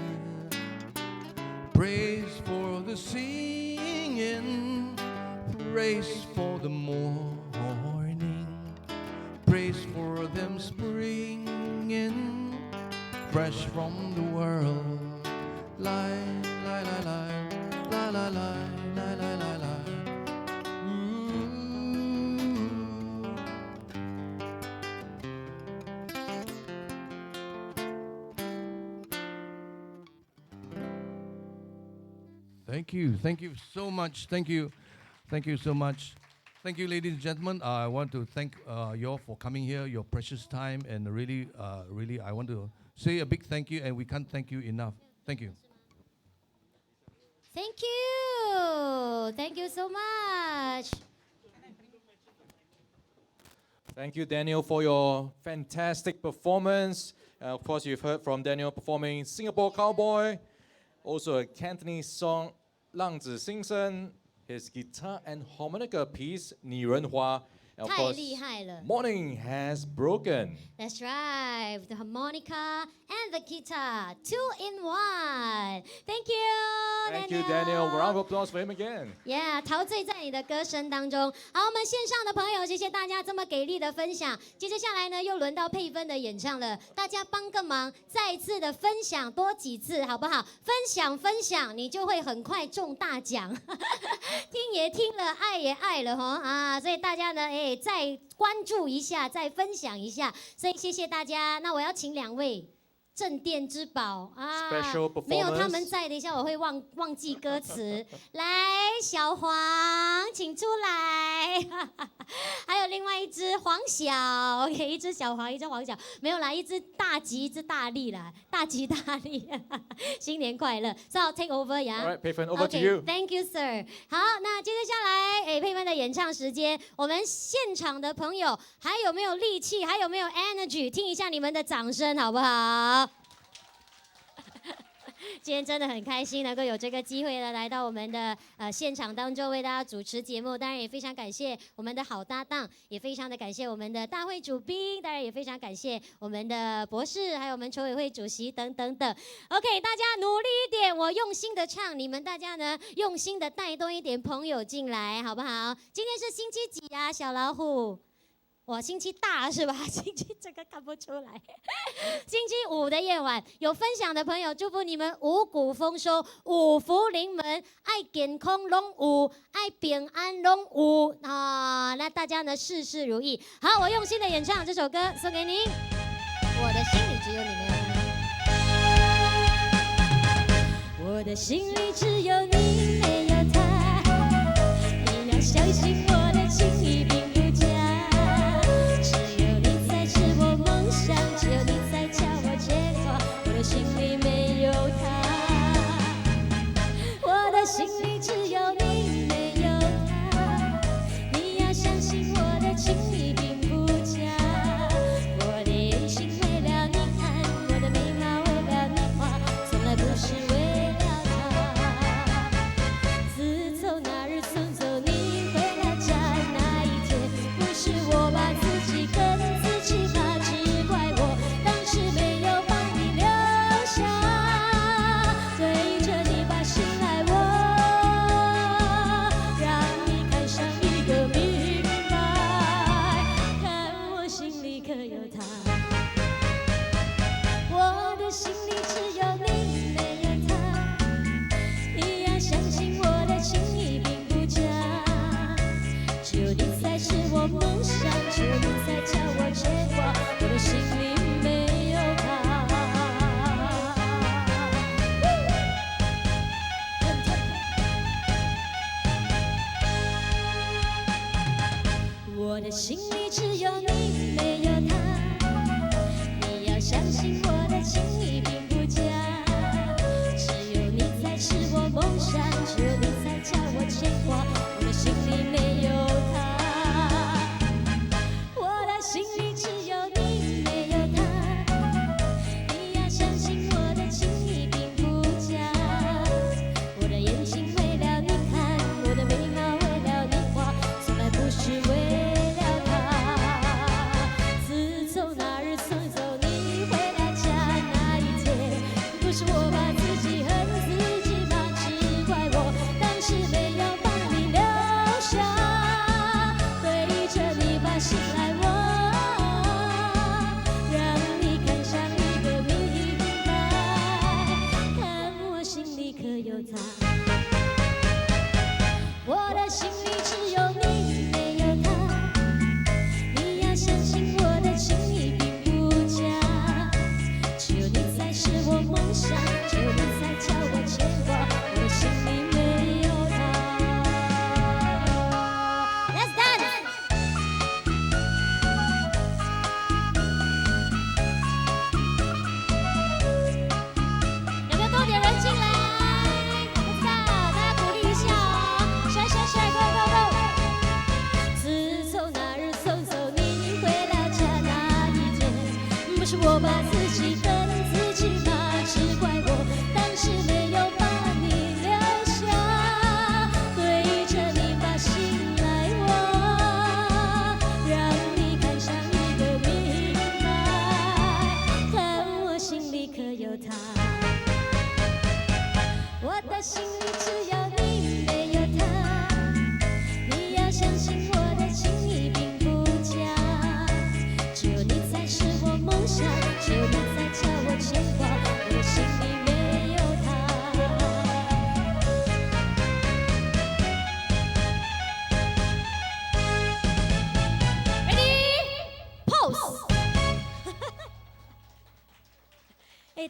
Praise for the singing, praise for the morning, praise for them springing fresh from the world. La la la la la la la la la la la. Thank you so much. Thank you so much. Thank you, ladies and gentlemen. I want to thank you all for coming here, your precious time, and really, I want to say a big thank you, and we can't thank you enough. Thank you. Thank you. Thank you so much. Thank you, Daniel, for your fantastic performance. Of course, you've heard from Daniel performing Singapore Cowboy, also a Cantonese song, 浪子心声, his guitar and harmonica piece, 拟人花. And of 太 course, 厉害了。 Morning Has Broken. That's right. The harmonica and the guitar, 2 in 1. Thank you. Thank you, Daniel. Round of applause for him again. Yeah， 陶醉在你的歌声当中。好，我们线上的朋友，谢谢大家这么给力的分享。接着下来呢，又轮到佩芬的演唱了，大家帮个忙，再一次的分享多几次，好不好？分享，你就会很快中大奖。听也听了，爱也爱了哈啊！所以大家呢，再关注一下，再分享一下。所以谢谢大家。那我要请2位。镇店之宝啊， Special performance 没有他们在，等一下我会忘记歌词。来，小黄，请出来。还有另外一只黄小 ，OK， 一只小黄，一只黄小，没有啦，一只大吉，一只大利啦，大吉大利。新年快乐 ！So I'll take over 呀。All right, Pei Fen, over to you. Thank you, sir. 好，那接着下来，佩芬的演唱时间，我们现场的朋友还有没有力气，还有没有 energy？ 听一下你们的掌声，好不好？今天真的很开心，能够有这个机会呢，来到我们的现场当中为大家主持节目。当然也非常感谢我们的好搭档，也非常的感谢我们的大会主宾，当然也非常感谢我们的博士，还有我们筹委会主席等等等。OK， 大家努力一点，我用心的唱，你们大家呢用心的带动一点朋友进来，好不好？今天是星期几啊，小老虎？我星期大是吧？星期这个看不出来。星期5的夜晚，有分享的朋友，祝福你们五谷丰收，五福临门，爱健康拢有，爱平安拢有啊！那大家呢事事如意。好，我用心的演唱这首歌，送给您。我的心里只有你没有他，我的心里只有你没有他，你要相信我的情意并不假。只有你才叫我牵挂，我的心里没有他，我的心里只有你没有他，你要相信我的情意并不假，我的眼睛为了你看，我的眉毛为了你画，从来不是为了他。自从那日送走你回了家那一天，不是我把自己跟自己骂。我的心里只有你没有他，你要相信我的情意并不假，只有你才是我梦想，只有你才叫我牵挂，我的心里没有他，我的心里只有你没有他，你要相信我的情意并不假，我的眼睛为了你看，我的眉毛为了你画，从来不是为了他。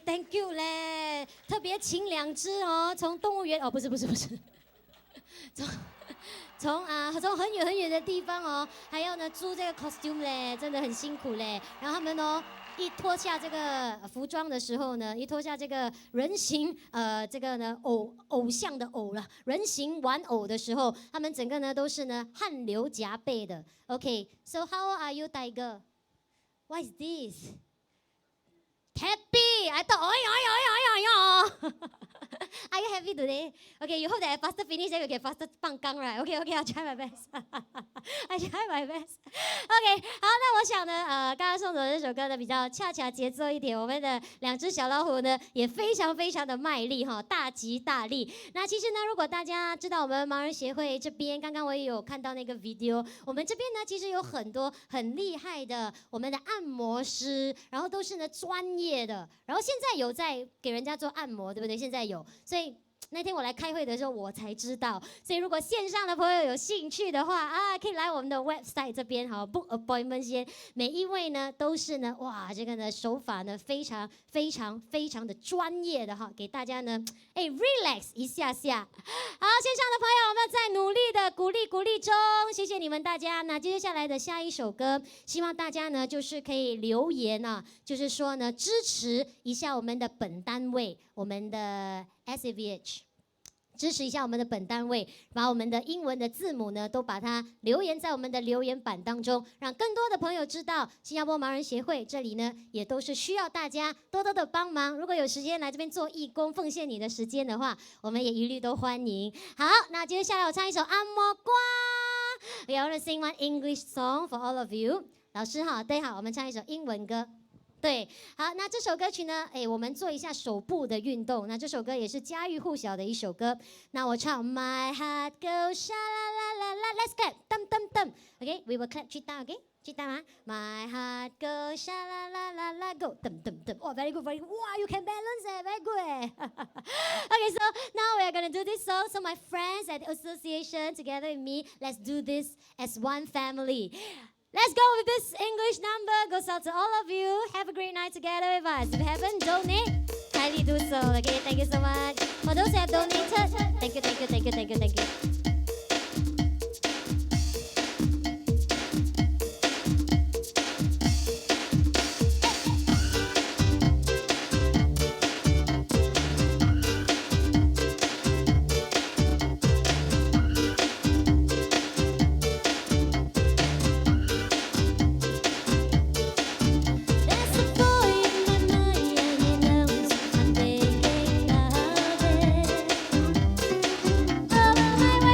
，Thank you 嘞，特别请2只哦，从动物园哦，不是，从很远很远的地方哦，还要呢租这个 costume 嘞，真的很辛苦嘞。然后他们哦，一脱下这个服装的时候呢，一脱下这个人形这个呢偶像的偶了，人形玩偶的时候，他们整个呢都是呢汗流浃背的。OK，so how are you, Tiger? What is this? Happy. I thought, Are you happy today? Okay, you hope that I faster finish, then we can faster 放钢 right? Okay, I'll try my best. I try my best. Okay, 好，那我想呢，刚刚送走的这首歌呢比较恰恰节奏一点，我们的2只小老虎呢也非常非常的卖力哈，大吉大利。那其实呢，如果大家知道我们盲人协会这边，刚刚我也有看到那个 video， 我们这边呢其实有很多很厉害的我们的按摩师，然后都是呢专业的，然后现在有在给人家做按摩，对不对？现在有，所以那天我来开会的时候我才知道，所以如果线上的朋友有兴趣的话啊，可以来我们的 website 这边好 book appointment 先。每一位呢都是呢哇这个呢手法呢非常的专业的哈，给大家呢relax 一下下。好，线上的朋友我们在努力的鼓励中，谢谢你们大家。那接下来的下一首歌，希望大家呢就是可以留言啊，就是说呢支持一下我们的本单位，我们的 SAVH。支持一下我们的本单位，把我们的英文的字母呢，都把它留言在我们的留言板当中，让更多的朋友知道新加坡盲人协会这里呢，也都是需要大家多多的帮忙。如果有时间来这边做义工，奉献你的时间的话，我们也一律都欢迎。好，那接下来我唱一首按摩瓜。We want to sing one English song for all of you。老师好，对好，我们唱一首英文歌。对，好，那这首歌曲呢，我们做一下手部的运动。那这首歌也是家喻户晓的一首歌。那我唱 My heart goes sha la la la la Let's clap， dum dum dum。Okay, we will clap 3 times. Okay, 3 times 啊。My heart goes sha la la la la go dum dum dum。Oh, very good, very good. Wow, you can balance it, very good. Okay, so now we are gonna do this song. So my friends at the association together with me, let's do this as one family. Let's go with this English number. Goes out to all of you. Have a great night together with us. If you haven't donated, kindly do so. Okay, thank you so much. For those who have donated, thank you, thank you, thank you, thank you, thank you. My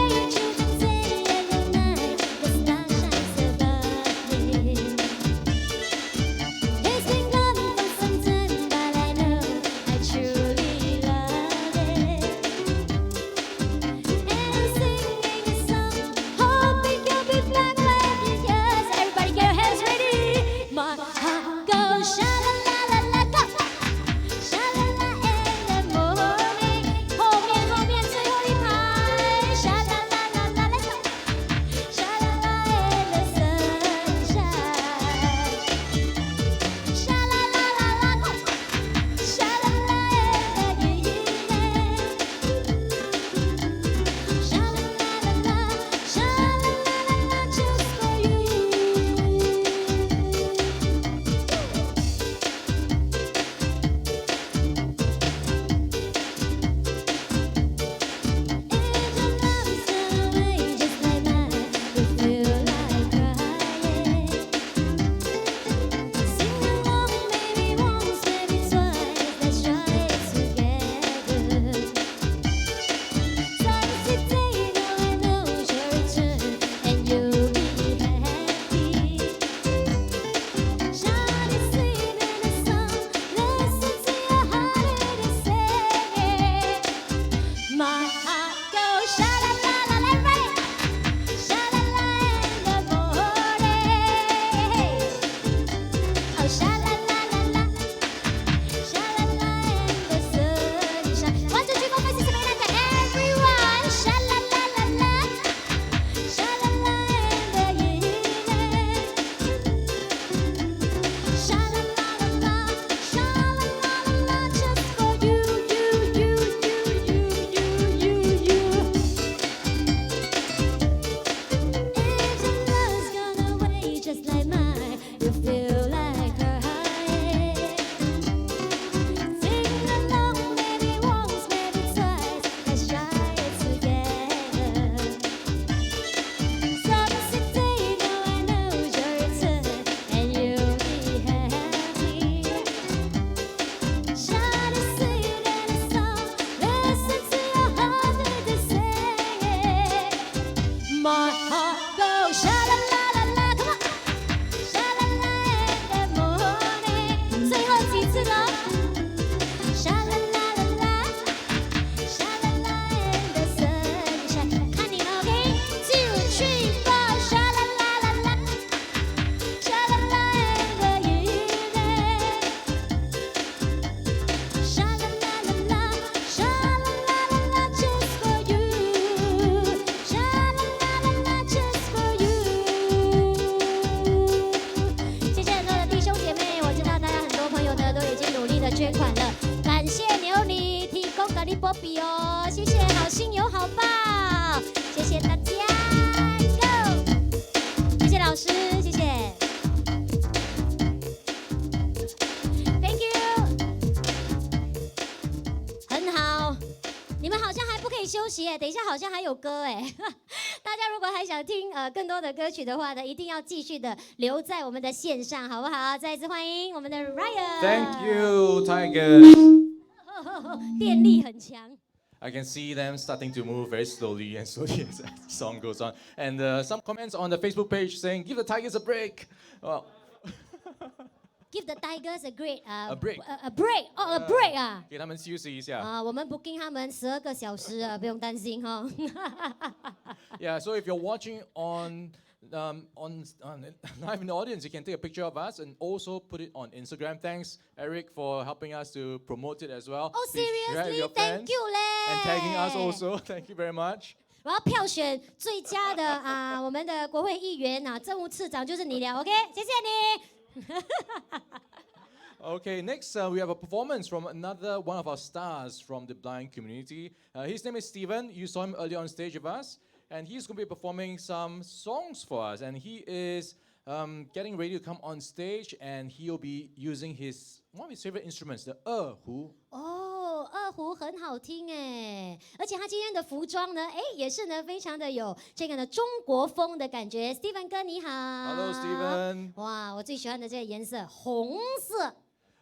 Poppy 哦，谢谢好心有好报，谢谢大家，Go， 谢谢老师，谢谢，Thank you， 很好。你们好像还不可以休息哎，等一下好像还有歌哎，大家如果还想听更多的歌曲的话呢，一定要继续的留在我们的线上，好不好？再一次欢迎我们的 Ryan。Thank you, Tigers. 电力很强。I can see them starting to move very slowly and slowly as the song goes on. And some comments on the Facebook page saying, "Give the Tigers a break." Well, Give the Tigers a break a break. a break 哦 a break 啊。给他们休息一下。我们 booking 他们12个小时啊，不用担心哈。Yeah, so if you're watching on live in the audience, you can take a picture of us and also put it on Instagram. Thanks, Eric, for helping us to promote it as well. Oh, Please share with seriously? your Thank friends you 嘞。And tagging us also. Thank you very much. 我要票选最佳的我们的国会议员政务次长就是你了 ，OK？ 谢谢你。Okay, next we have a performance from another one of our stars from the blind community. His name is Steven. You saw him earlier on stage with us. And he's going to be performing some songs for us. And he is getting ready to come on stage. And he'll be using one of his favorite instruments, the 二胡。哦，二胡很好听哎，而且他今天的服装呢，也是呢非常的有这个呢中国风的感觉。Steven 哥你好。Hello, Steven. 哇，我最喜欢的这个颜色，红色。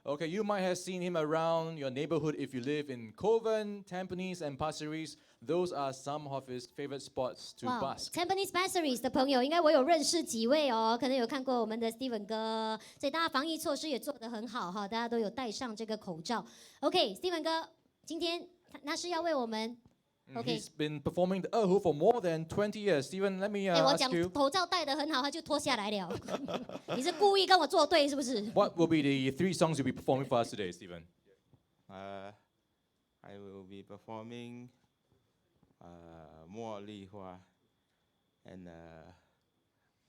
Okay, you might have seen him around your neighborhood if you live in Kovan, Tampines, and Pasir Ris. Those are some of his favorite spots to busk. Tampines Pasir Ris 的朋友，应该我有认识几位哦，可能有看过我们的 Steven 哥，所以大家防疫措施也做得很好哈，大家都有戴上这个口罩。OK，Steven 哥，今天那是要为我们。Okay. He's been performing the 二胡 for more than 20 years. Steven, let me ask you. 我讲口罩戴得很好，他就脱下来了。你是故意跟我作对是不是 What will be the 3 songs you'll be performing for us today, Steven? I will be performing 茉莉花 and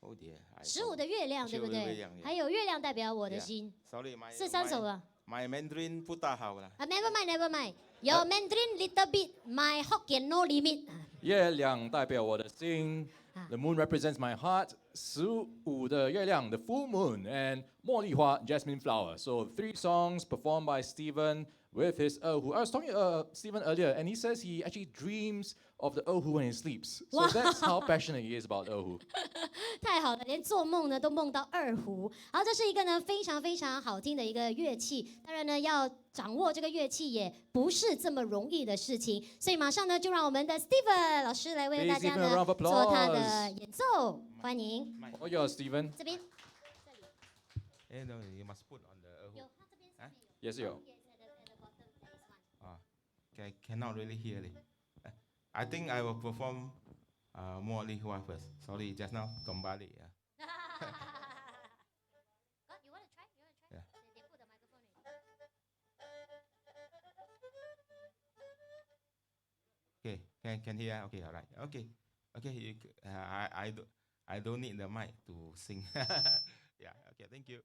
oh dear. 15的月亮对不对？还有月亮代表我的心。Sorry, 是3首了。My Mandarin 不大好了。Never mind, never mind. Your Mandarin little bit, my Hokkien no limit. 月亮代表我的心。The moon represents my heart. 15的月亮 the full moon, and 茉莉花 jasmine flower. So 3 songs performed by Steven with his 二胡. I was talking to Steven earlier, and he says he actually dreams of the 二胡 when he sleeps. So that's how passionate he is about 二胡. 太好了，连做梦呢都梦到二胡。好，这是一个呢非常非常好听的一个乐器。当然呢，要掌握这个乐器也不是这么容易的事情。所以马上呢，就让我们的 Steven 老师来为大家呢做他的演奏。欢迎。All yours, Steven. 这边。No, you must put on the 二胡。Yes, you. Okay, cannot really hear it. I think I will perform 茉莉花 first. Sorry, just now kembali. Yeah. You want to try? Yeah. They put the microphone in. Okay, can hear. Okay, all right. Okay. You, I don't need the mic to sing. Yeah. Okay, thank you.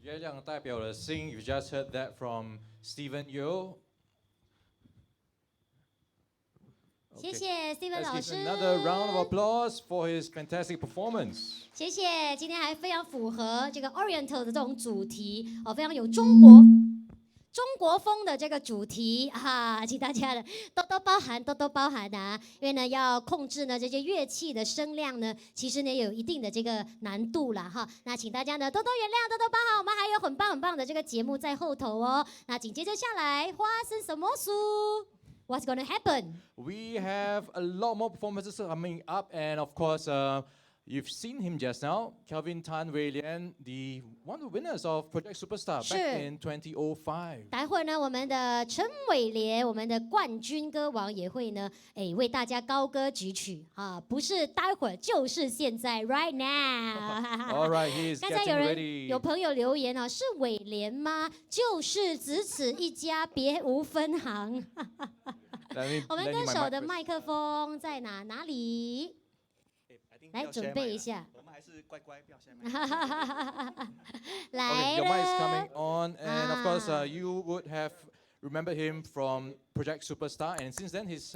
月亮代表了心 You just heard that from Stephen Yeo. 谢谢 Steven Let's 老 give 师。 another round of applause for his fantastic performance. 谢谢，今天还非常符合这个 Oriental 的这种主题哦，非常有中国风的这个主题哈，请大家的多多包涵啊，因为呢要控制呢这些乐器的声量呢，其实呢有一定的这个难度啦哈。那请大家呢多多原谅，多多包涵，我们还有很棒的这个节目在后头哦。那紧接着下来发生什么事？ What's going to happen? We have a lot more performances coming up, and of course, you've seen him just now, Kelvin Tan Wei Lian, one of the winners of Project Superstar back in 2005. 待会儿呢，我们的陈伟廉，我们的冠军歌王也会呢，为大家高歌举曲啊，不是待会儿，就是现在 ，right now。 All right, he is 刚才 getting 有人 ready. 有朋友留言啊，是伟廉吗？就是只此一家，别无分行。我们歌手的麦克风在哪里？来准备一下。我们还是乖乖，不要share麦。来 Your mic is 了 coming on, and of course, you would have remembered him from Project Superstar, and since then, his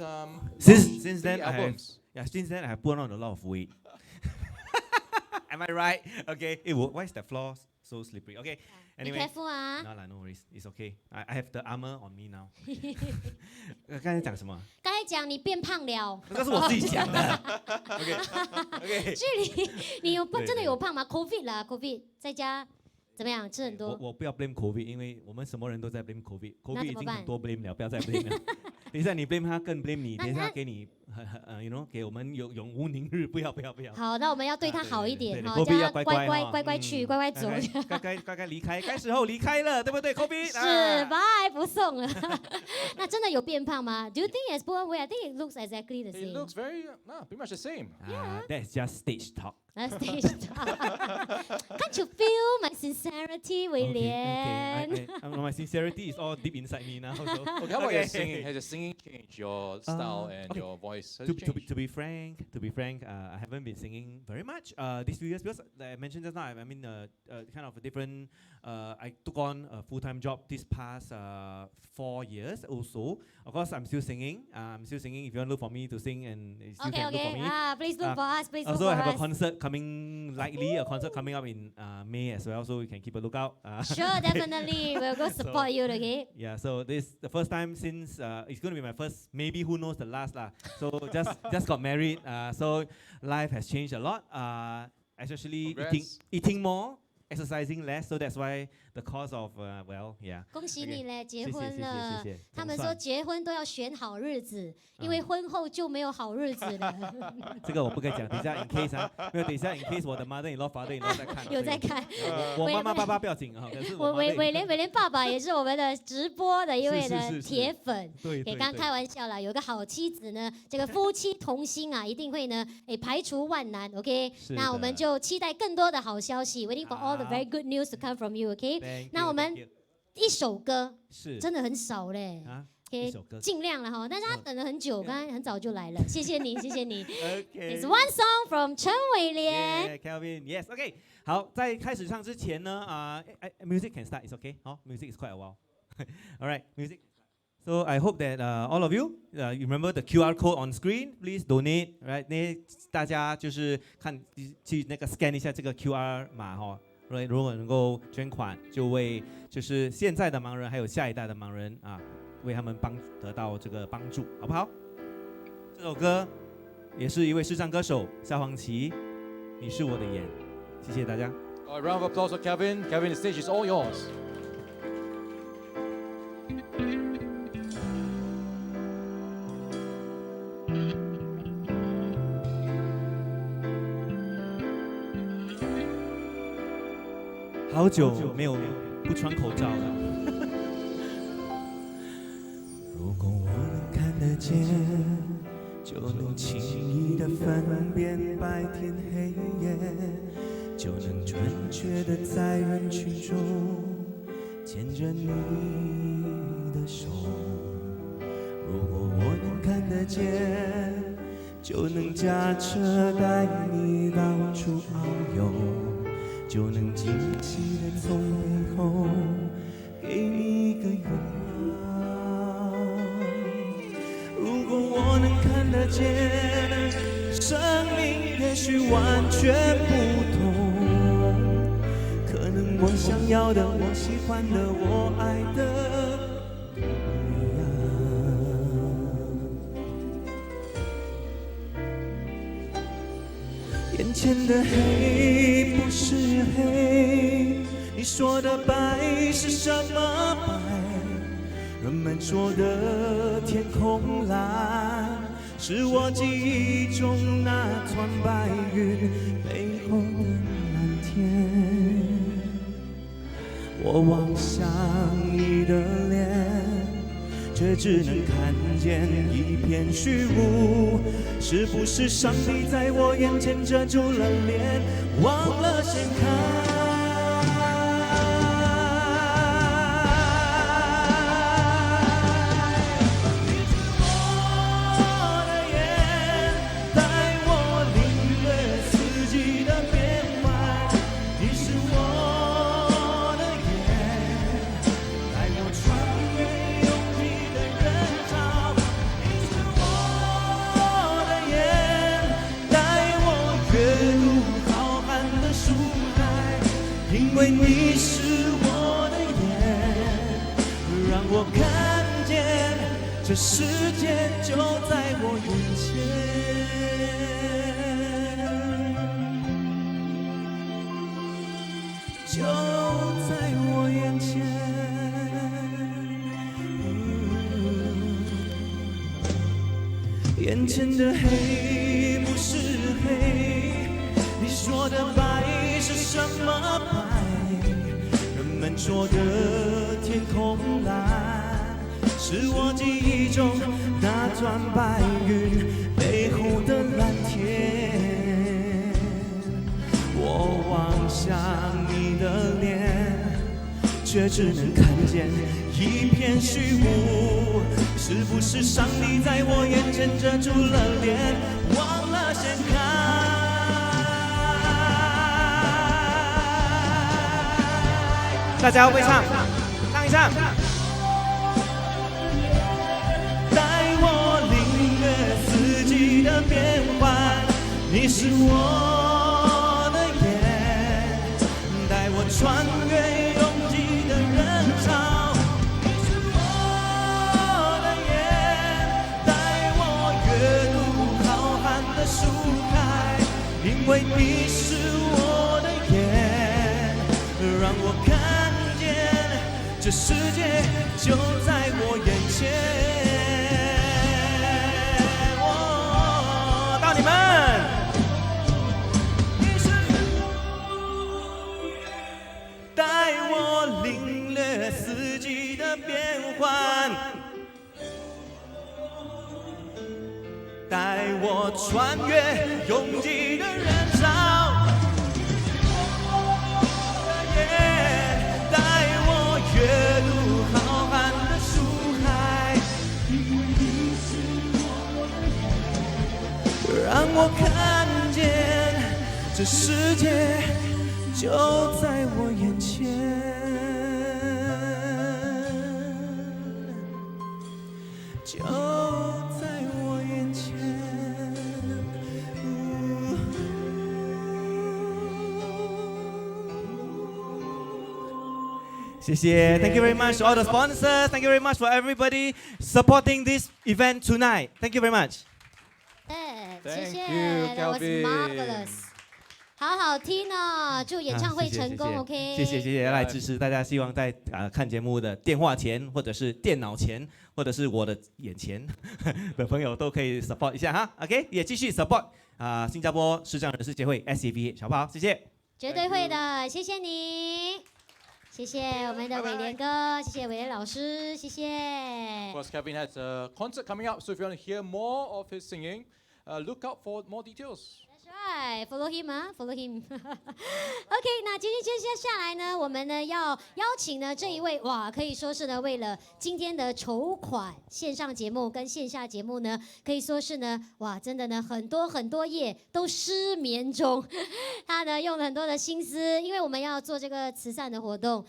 Since then, albums. since then I have put on a lot of weight. Am I right? Okay. Why is the floor so slippery? Okay. Be Anyway. careful 啊。 No worries. It's okay. I have the armor on me now. 刚才讲什么？刚才讲你变胖了，那是我自己讲的。OK。距离你真的有胖吗 ？COVID 啦 ，COVID 在家怎么样？吃很多。我不要 blame COVID， 因为我们什么人都在 blame COVID。COVID 已怎么办经很多 blame 了，不要再 blame 了。等一下你 blame 他，更 blame 你。等一下给你you know 给我们永无宁日，不要。好，那我们要对他好一点，对好， ，COVID 要叫他乖去，乖乖走。该离开，该时候离开了，对不对 ？COVID 是，拜不送了。那真的有变胖吗 ？Do you think it's born way? I think it looks exactly the It same. looks very, pretty much the same. That's just stage talk. That's stage talk. Can't you feel my sincerity, 伟廉 My sincerity is all deep inside me now. So. Okay, how about your singing? Has your singing changed your style and your voice? Has it changed? To be frank, I haven't been singing very much these few years because, like I mentioned just now, I'm in kind of a different. I took on a full-time job this past 4 years also. Of course, I'm still singing. If you want to look for me to sing, and you still can look for me. Please look for us. Please look also, for I have us. a concert coming up in May as well, so you can keep a lookout. Sure, definitely, we'll go support you, okay? Yeah, so this the first time since it's going to be my first, maybe who knows the last lah. So just got married, so life has changed a lot. Especially eating more, exercising less. So that's why the cause of yeah. 恭喜你嘞，结谢谢婚了谢谢。他们说结婚都要选好日子，因为婚后就没有好日子了。这个我不可以讲，等一下 in case 没有，等一下 in case 我的 mother-in-law father-in-law 在看。有在看。我妈妈爸爸不要紧啊，可是我伟廉爸爸也是我们的直播的一位的铁粉。对。给刚开玩笑啦，有个好妻子呢，这个夫妻同心啊，一定会呢，排除万难 ，OK？ 那我们就期待更多的好消息 ，waiting for all the very good news to come from you，OK？ 那我们一首歌是真的很少嘞。OK， 尽量了哈，但是他等了很久，刚刚很早就来了，谢谢你，谢谢你。Okay. It's one song from 陈伟廉。Kelvin, yes, OK。好，在开始唱之前呢，music can start, it's okay. 好 ，music is quite a while. All right, music. So I hope that all of you, you remember the QR code on screen. Please donate, right? 那大家就是去那个 scan 一下这个 QR 码哈。如果能够捐款，就为就是现在的盲人还有下一代的盲人啊，为他们得到这个帮助，好不好？这首歌也是一位视障歌手萧煌奇，你是我的眼，谢谢大家。A round of applause for Kevin. Kevin, the stage is all yours. 好久没有不穿口罩了。如果我能看得见，就能轻易地分辨白天黑夜，就能准确地在人群中牵着你的手。如果我能看得见，就能驾车带你到处遨游。就就能惊喜的从背后给你一个拥抱。如果我能看得见，生命也许完全不同。可能我想要的，我喜欢的，我爱的都不一样。眼前的黑不是黑，你说的白是什么白？人们说的天空蓝，是我记忆中那团白云背后的蓝天。我望向你的脸，却只能看见一片虚无。是不是上帝在我眼前遮住了脸，忘了掀开？因为你是我的眼，让我看见这世界就在我眼前，就在我眼前。眼前的黑不是黑，你说的白是什么白？人们说的天空蓝，是我记忆中那团白云背后的蓝天。我望向你的脸，却只能看见一片虚无。是不是上帝在我眼前遮住了脸，忘了掀开？大家会不会唱？唱一唱。带我领略四季的变换，你是我的眼，带我穿越拥挤的人潮。你是我的眼，带我阅读浩瀚的书海，因为你是我的眼，让我看这世界就在我眼前。哦，到你们。带我领略四季的变换，带我穿越拥挤的人潮。阅读浩瀚的书海，让我看见这世界就在我眼前，就在我眼前。谢谢 Thank you very much to all the sponsors. Thank you very much for everybody supporting this event tonight. Thank you very much. 谢谢 Thank you, That was Kelvin. marvelous. 好好听哦，祝演唱会成功。OK， 谢谢来支持大家，希望在看节目的电话前，或者是电脑前，或者是我的眼前的朋友都可以 support 一下哈。OK， 也继续 support 新加坡视障人士协会 SAVH， 好不好？谢谢。绝对会的，谢谢你。谢谢我们的伟廉哥，谢谢伟廉老师，谢谢。Of course, Kevin has a concert coming up, so if you want to hear more of his singing, look out for more details. That's right. right, follow him 啊，follow him 。OK， 那接下来呢，我们呢要邀请呢这一位哇，可以说是呢为了今天的筹款线上节目跟线下节目呢，可以说是呢哇，真的呢很多夜都失眠中，他呢用了很多的心思，因为我们要做这个慈善的活动，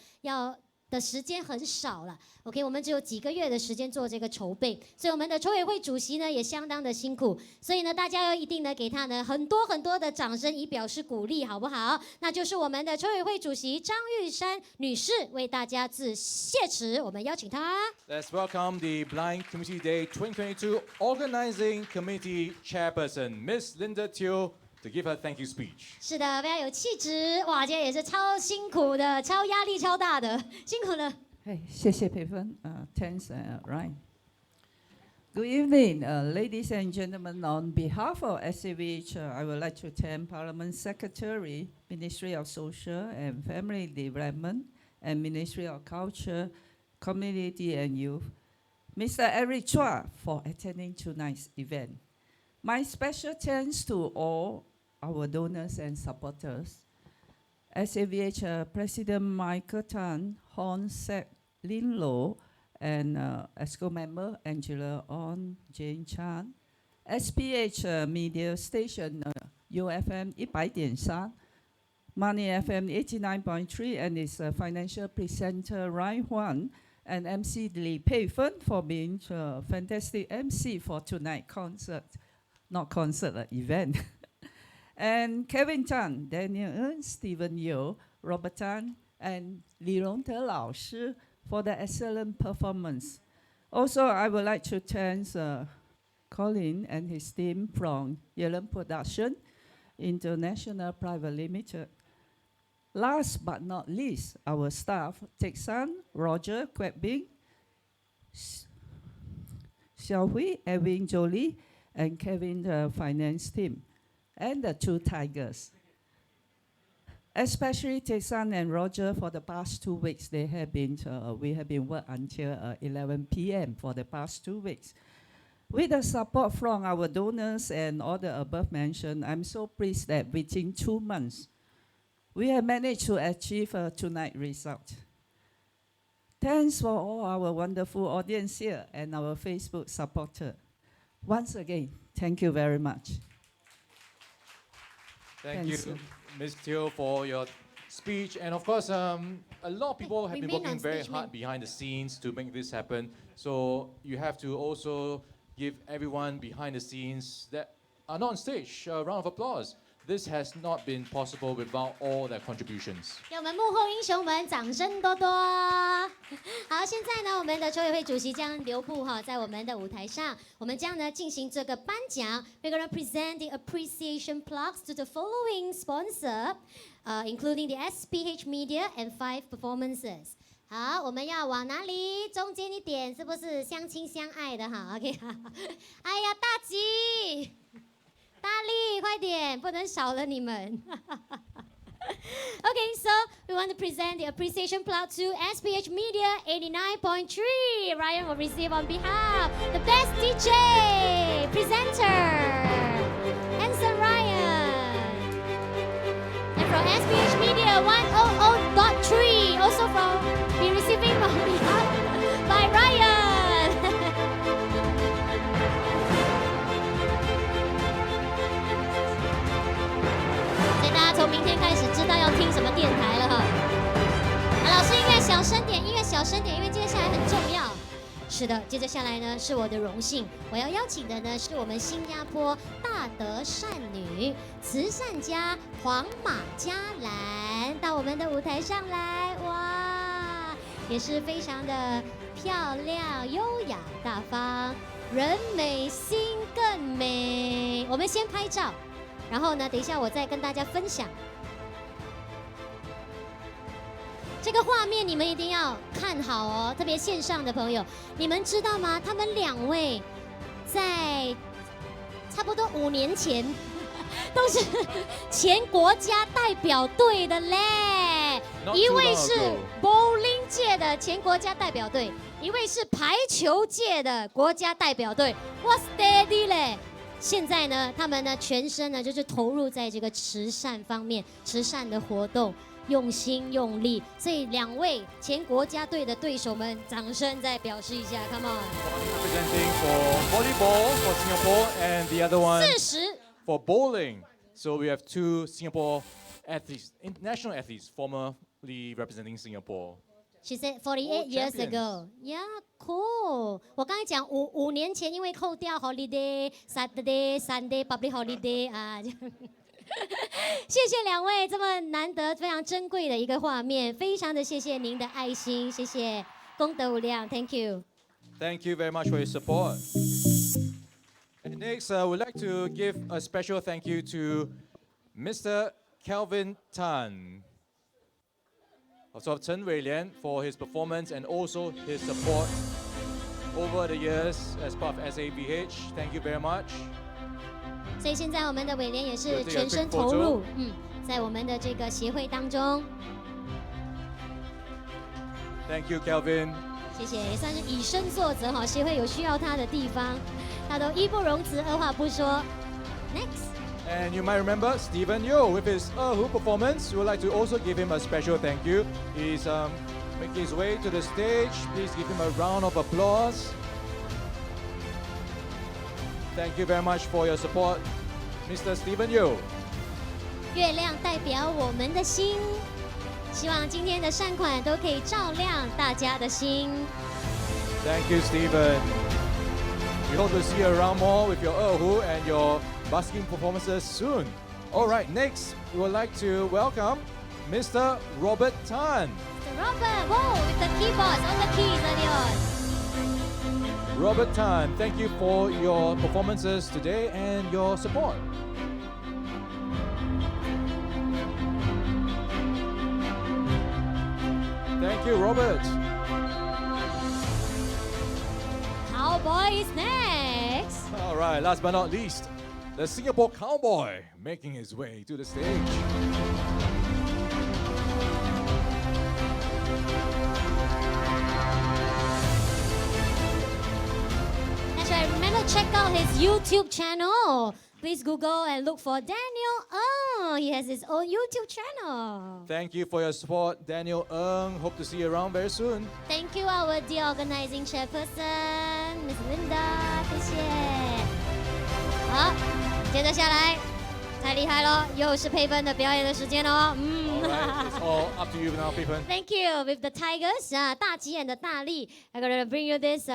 的时间很少了 ，OK， 我们只有几个月的时间做这个筹备，所以我们的筹委会主席呢也相当的辛苦，所以呢大家要一定呢给他呢很多的掌声以表示鼓励，好不好？那就是我们的筹委会主席张玉珊女士为大家致谢词，我们邀请她。Let's welcome the Blind Community Day 2022 Organizing Committee Chairperson Miss Linda Teo。To give her thank you speech。是的，非常有气质，哇，今天也是超辛苦的，超压力超大的，辛苦了。Hey， 谢谢培芬，thanks Ryan。Good evening, ladies and gentlemen. On behalf of SAVH, I would like to thank Parliament Secretary, Ministry of Social and Family Development, and Ministry of Culture, Community and Youth, Mr. Eric Chua, for attending tonight's event. My special thanks to all our donors and supporters. SAVH President Michael Tan, Hon Sek Lin Lo, and ESCO member Angela On, Jane Chan. SPH Media Station UFM 100.3, Money FM 89.3, and its financial presenter Rai Huan, and MC Li Pei Fen for being fantastic MC for tonight's concert. Not concert, event. And Kevin Tan, Daniel Ng, Stephen Yeo, Robert Tan, and Li Rongte Lao Shi for the excellent performance. Also, I would like to thank Colin and his team from Yellen Production International Private Limited. Last but not least, our staff, Teck San, Roger, Kwek Bing, Xiao Hui, Edwin Jolie, and Kevin, the finance team, and the two tigers. Especially Tesan and Roger, for the past 2 weeks, they have been, we have been working until 11 p.m. for the past 2 weeks. With the support from our donors and all the above mentioned, I'm so pleased that within 2 months, we have managed to achieve tonight's result. Thanks for all our wonderful audience here and our Facebook supporter. Once again, thank you very much. Thank you, Ms. Teo, for your speech. And of course, a lot of people have been working very hard behind the scenes to make this happen. So you have to also give everyone behind the scenes that are not on stage a round of applause. This has not been possible without all their contributions. 给我们幕后英雄们掌声多多。好，现在呢，我们的筹委会主席将留步在我们的舞台上，我们将呢进行这个颁奖。We're gonna present the appreciation plaques to the following sponsor, including the SPH Media and 5 performances. 好，我们要往哪里？中间一点，是不是相亲相爱的哈 ？OK， 哎呀，大吉。大力，快点，不能少了你们。Okay, so we want to present the appreciation plaque to SPH Media 89.3. Ryan will receive on behalf the best DJ presenter, Anson Ryan, and from SPH Media 100.3, also from be receiving on behalf by Ryan. 从明天开始知道要听什么电台了哈。老师，音乐小声点，音乐小声点，因为接下来很重要。是的，接着下来呢是我的荣幸，我要邀请的呢是我们新加坡大德善女慈善家黄马嘉兰到我们的舞台上来，哇，也是非常的漂亮、优雅、大方，人美心更美。我们先拍照。然后呢，等一下我再跟大家分享这个画面，你们一定要看好哦，特别线上的朋友，你们知道吗？他们2位在差不多5年前都是前国家代表队的嘞，一位是 bowling 界的前国家代表队，一位是排球界的国家代表队，哇 ，steady 嘞。现在呢，他们呢全身呢就是投入在这个慈善方面，慈善的活动，用心用力。所以2位前国家队的对手们，掌声再表示一下 ，Come on！ Representing for volleyball for Singapore and the other one 40 for bowling. So we have 2 Singapore athletes, international athletes, formerly representing Singapore. She said 48 years ago. Yeah, cool. 我刚才讲5年前，因为扣掉 holiday, Saturday, Sunday, public holiday 啊。谢谢2位这么难得、非常珍贵的一个画面，非常的谢谢您的爱心，谢谢，功德无量 ，Thank you. Thank you very much for your support. And next, we'd like to give a special thank you to Mr. Kelvin Tan of Chen Weilian for his performance and also his support over the years as part of SAVH. Thank you very much. 所以现在我们的伟莲也是全身投入，在我们的这个协会当中。Thank you, Kelvin. 谢谢，也算是以身作则哈。协会有需要他的地方，他都义不容辞，二话不说。Next. And you might remember Stephen Yeo with his Erhu performance. We would like to also give him a special thank you. He's making his way to the stage. Please give him a round of applause. Thank you very much for your support, Mr. Stephen Yeo. 月亮代表我们的心，希望今天的善款都可以照亮大家的心。Thank you, Stephen. We hope to see you around more with your Erhu and your busking performances soon. All right, next we would like to welcome Mr. Robert Tan. Mr. Robert, whoa, with the keyboards, all the keys are yours. Robert Tan, thank you for your performances today and your support. Thank you, Robert. Cowboy is next. All right, last but not least, the Singapore Cowboy making his way to the stage. That's right, remember check out his YouTube channel. Please Google and look for Daniel Ng. He has his own YouTube channel. Thank you for your support, Daniel Ng. Hope to see you around very soon. Thank you, our dear organizing chairperson, Miss Linda. 谢谢。好，接着下来，太厉害了，又是佩芬的表演的时间哦。All right, it's all up to you now, Pippen. Thank you with the Tigers 大吉眼的大力 I'm gonna bring you this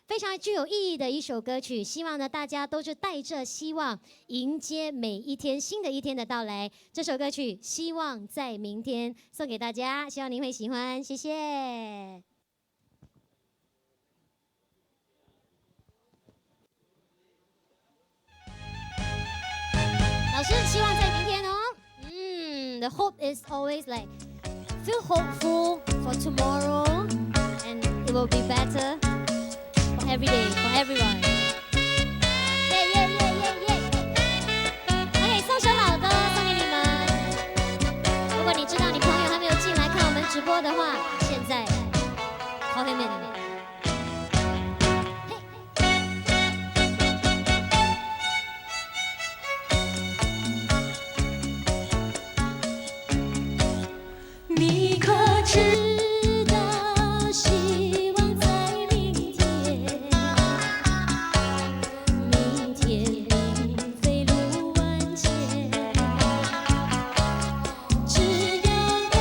非常具有意义的一首歌曲，希望呢大家都是带着希望迎接每一天新的一天的到来。这首歌曲《希望在明天》送给大家，希望您会喜欢，谢谢。老师，希望在明天哦。The hope is always like feel hopeful for tomorrow, and it will be better for every day, for everyone. Yeah, yeah, yeah, yeah, yeah. OK， 送首老歌送给你们。如果你知道你朋友还没有进来看我们直播的话，现在 call him in。你可知道希望在明天？明天并非路万千，只要过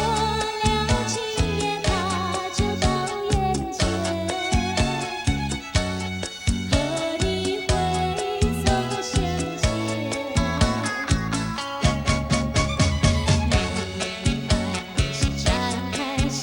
了今夜，它就到眼前，和你挥手相牵。展开笑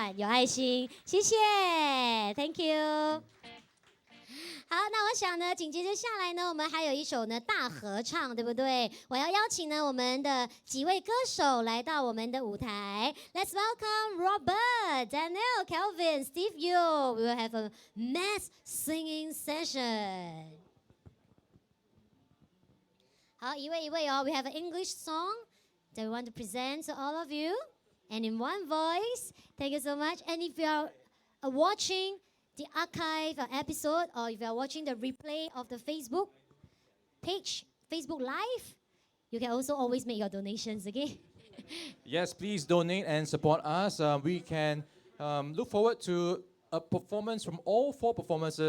赞，有爱心，谢谢，Thank you。好，那我想呢，紧接着下来呢，我们还有一首呢大合唱，对不对？我要邀请呢我们的几位歌手来到我们的舞台。Let's welcome Robert, Daniel, Kelvin, Steve Yu. We will have a mass singing session. 好，一位一位哦。We have an English song that we want to present to all of you, and in one voice. Thank you so much. And if you are watching the archive episode, or if you are watching the replay of the Facebook page, Facebook Live, you can also always make your donations, okay? Yes, please donate and support us. We can look forward to a performance from all four performers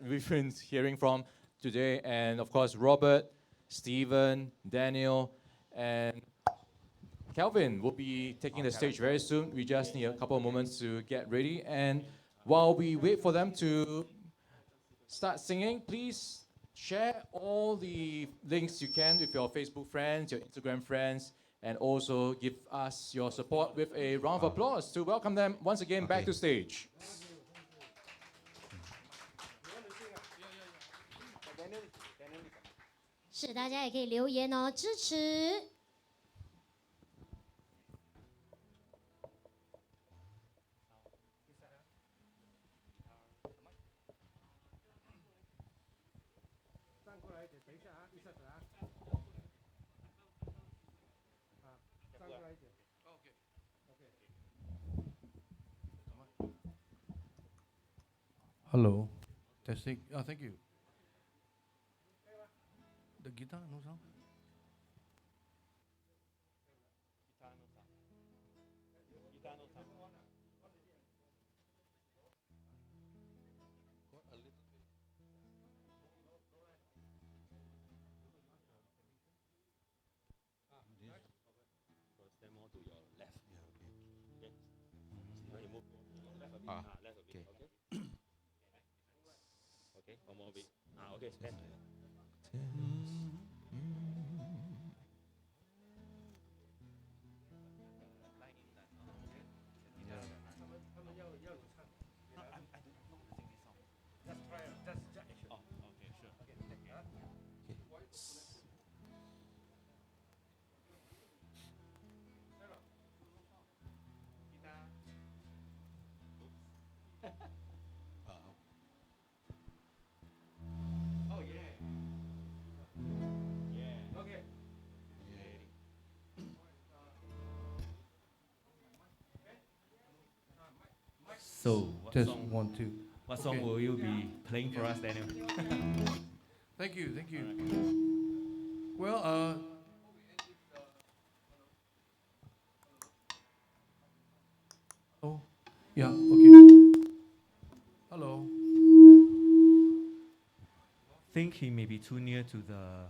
we've been hearing from today. And of course, Robert, Stephen, Daniel, and Kelvin will be taking the stage very soon. We just need a couple of moments to get ready. And while we wait for them to start singing, please share all the links you can with your Facebook friends, your Instagram friends, and also give us your support with a round of applause to welcome them once again back to stage. 是，大家也可以留言哦，支持。Hello. Testing. Thank you. The guitar, no sound? Okay, one more bit. Okay, stand. So, Just 1, 2. What song will you be playing for us, Daniel? Thank you, thank you. Well, oh, yeah, okay. Hello. Think he may be too near to the.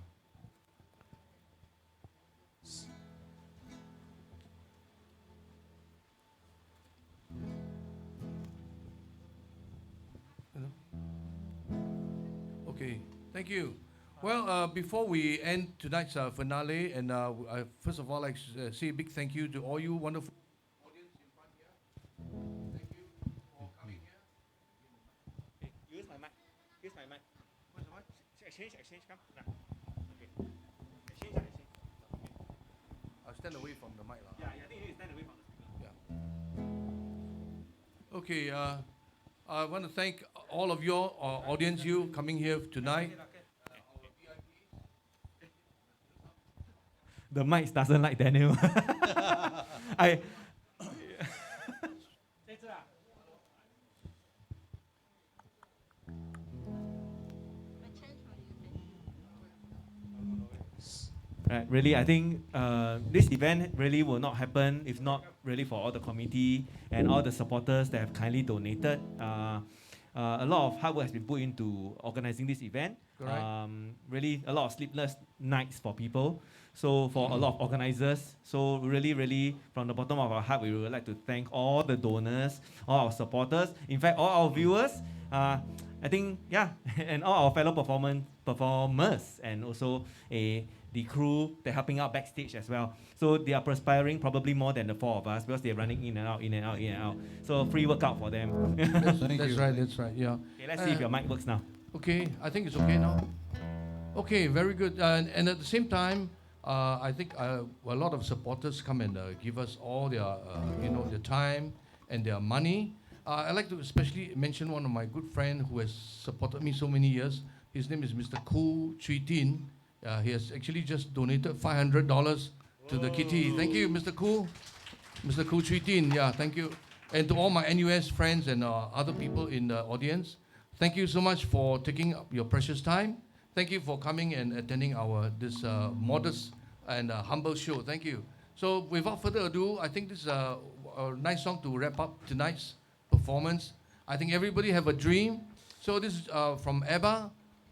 Okay, thank you. Well, before we end tonight's finale, and first of all, I'd like to say a big thank you to all you wonderful audience in front here. Thank you for coming here. Use my mic. Use my mic. What's the mic? Exchange, come. Okay. Exchange. I'll stand away from the mic. Yeah, I think you need to stand away from the speaker. Yeah. Okay, I want to thank all of your audience, you coming here tonight. The mic doesn't like Daniel. I. Right, really, I think this event really will not happen if not really for all the committee and all the supporters that have kindly donated. A lot of hard work has been put into organizing this event. Really, a lot of sleepless nights for people. So for a lot of organizers, so really, from the bottom of our heart, we would like to thank all the donors, all our supporters, in fact, all our viewers. I think, yeah, and all our fellow performers, and also the crew, they're helping out backstage as well. So they are perspiring probably more than the 4 of us because they're running in and out, in and out, in and out. So free workout for them. That's right, yeah. Okay, let's see if your mic works now. Okay, I think it's okay now. Okay, very good. And at the same time, I think a lot of supporters come and give us all their, their time and their money. I'd like to especially mention one of my good friends who has supported me so many years. His name is Mr. Koo Chui Tin. He has actually just donated $500 to the kitty. Thank you, Mr. Koo. Mr. Koo Chui Tin, yeah, thank you. And to all my NUS friends and other people in the audience, thank you so much for taking up your precious time. Thank you for coming and attending this modest and humble show. Thank you. So without further ado, I think this is a nice song to wrap up tonight's performance. I think everybody have a dream. So this is from ABBA.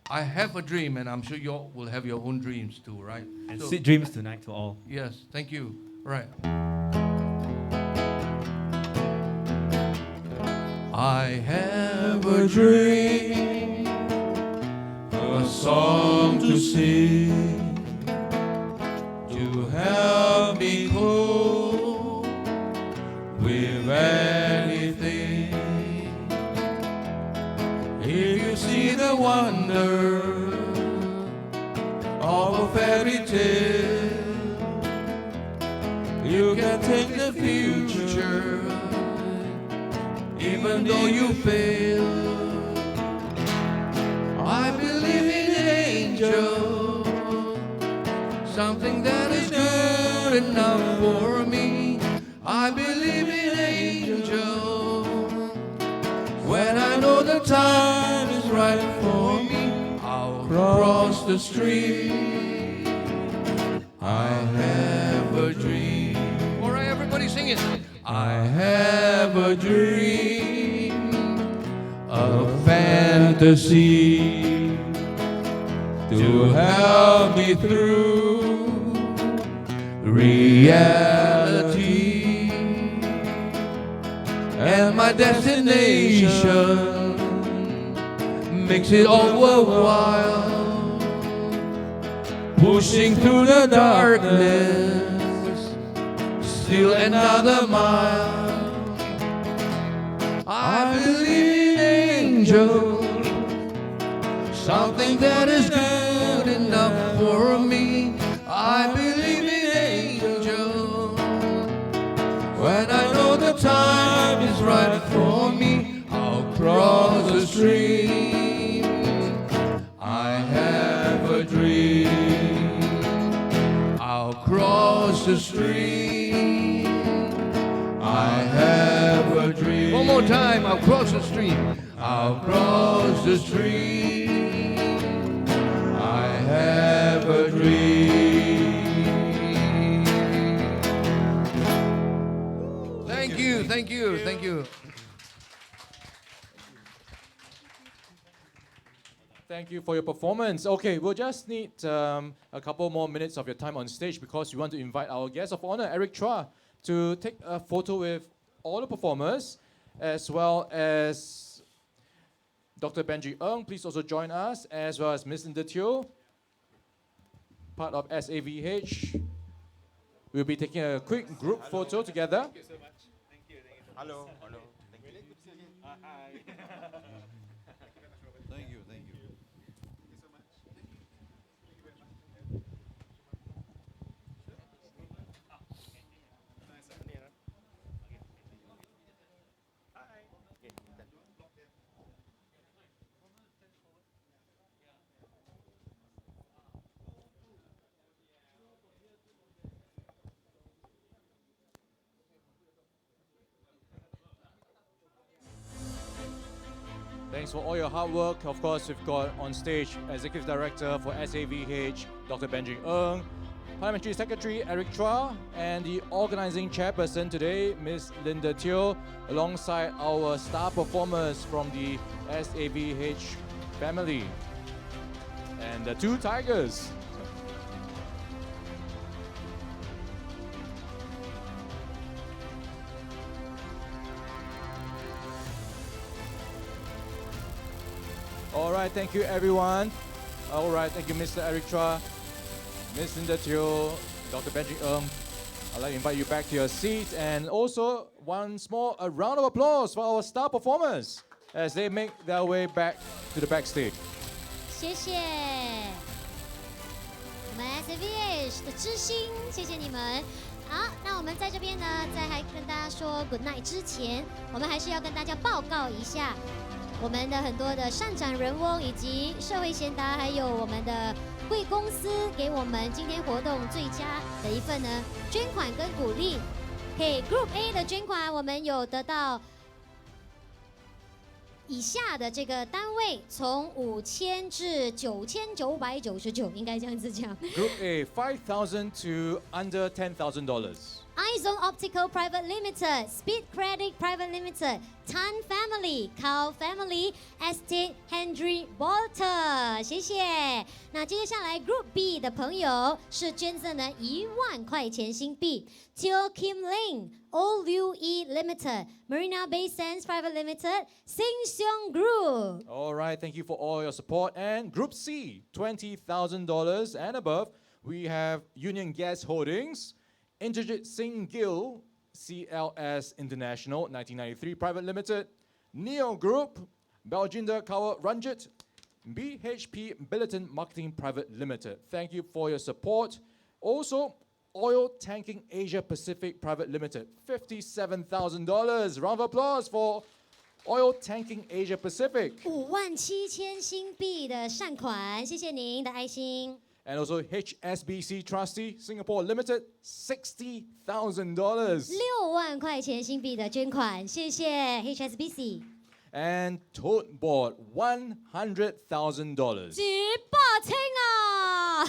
I have a dream, and I'm sure you all will have your own dreams too, right? And so, sweet dreams tonight to all. Yes, thank you. Right. I have a dream, a song to sing, to help me cope with anything. If you see the wonder of a fairy tale, you can take the future even though you fail. I believe in angels, something that is good enough for me. I believe in angels, when I know the time is right for me. I'll cross the street. I have a dream. All right, everybody sing it. I have a dream, a fantasy to help me through reality, and my destination makes it all worthwhile, pushing through the darkness, still another mile. I believe in angels, something that is good enough for me. I believe in angels, when I know the time is right for me. I'll cross the stream. I have a dream. I'll cross the stream. I have a dream. One more time, I'll cross the stream. I'll cross the stream. I have a dream. Thank you, thank you, thank you. Thank you for your performance. Okay, we'll just need a couple more minutes of your time on stage because we want to invite our guest of honor, Eric Chua, to take a photo with all the performers, as well as Dr. Benji Ng. Please also join us, as well as Ms. Linda Teo, part of SAVH. We'll be taking a quick group photo together. Thank you so much. Thank you. Hello. Hello. Thank you. Hi. Thank you. Thank you. Thanks for all your hard work. Of course, we've got on stage Executive Director for SAVH, Dr. Benji Ng, Parliamentary Secretary Eric Chua, and the organizing chairperson today, Ms. Linda Teo, alongside our star performers from the SAVH family, and the two tigers. All right, thank you everyone. All right, thank you Mr. Eric Chua. Miss Linda Teo, Dr. Benji I'd like to invite you back to your seat, and also once more a round of applause for our star performers as they make their way back to the backstage. 谢谢我们 SAVH 的知心，谢谢你们。好，那我们在这边呢，在还跟大家说 good night 之前，我们还是要跟大家报告一下我们的很多的善长人翁以及社会贤达，还有我们的贵公司给我们今天活动最佳的一份呢捐款跟鼓励。给 Group A 的捐款，我们有得到以下的这个单位，从5000至9999，应该这样子讲。Group A, 5,000 to under $10,000. iZone Optical Private Limited, Speed Credit Private Limited, Tan Family, Cow Family, Estate Henry Walter， 谢谢。那接下来 Group B 的朋友是捐赠了1万块钱新币 ，Teo Kim Ling。OUE Limited, Marina Bay Sands Private Limited, Sing Seong Group. All right, thank you for all your support. And Group C, $20,000 and above. We have Union Gas Holdings, Indrajit Singh Gill, CLS International, 1993 Private Limited, Neo Group, Baljinder Kaur Ranjit, BHP Billiton Marketing Private Limited. Thank you for your support. Also, Oil Tanking Asia Pacific Private Limited, $57,000. Round of applause for Oil Tanking Asia Pacific. 57000新币的善款，谢谢您的爱心。And also HSBC Trustee Singapore Limited, $60,000. 6万块钱新币的捐款，谢谢 HSBC。And Tote Board, $100,000. 举报清啊！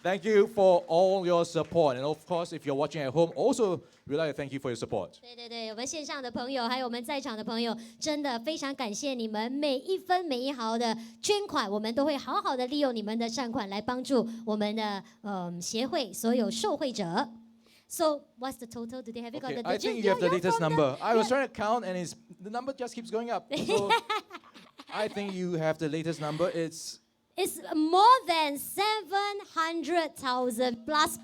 Thank you for all your support. And of course, if you're watching at home, also we'd like to thank you for your support. 对对对，我们线上的朋友，还有我们在场的朋友，真的非常感谢你们每一分每一毫的捐款，我们都会好好的利用你们的善款来帮助我们的协会所有受惠者。So what's the total? Do they have you got Okay, the I digit? think you have the Yeah, latest from number. I was yeah. trying to count, and the number just keeps going up. So I think you have the latest number. It's more than 700,000 plus.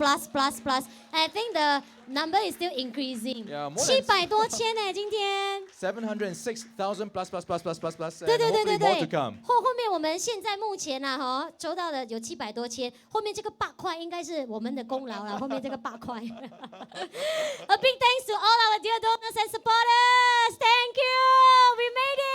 I think the number is still increasing. Yeah, more than 700多千呢，今天。706,000 plus. 对 And 对对 hopefully 对 more to 对， come. 后面我们现在目前呢，收到的有700多千，后面这个8块应该是我们的功劳了，后面这个8块。A big thanks to all our dear donors and supporters. Thank you. We made it.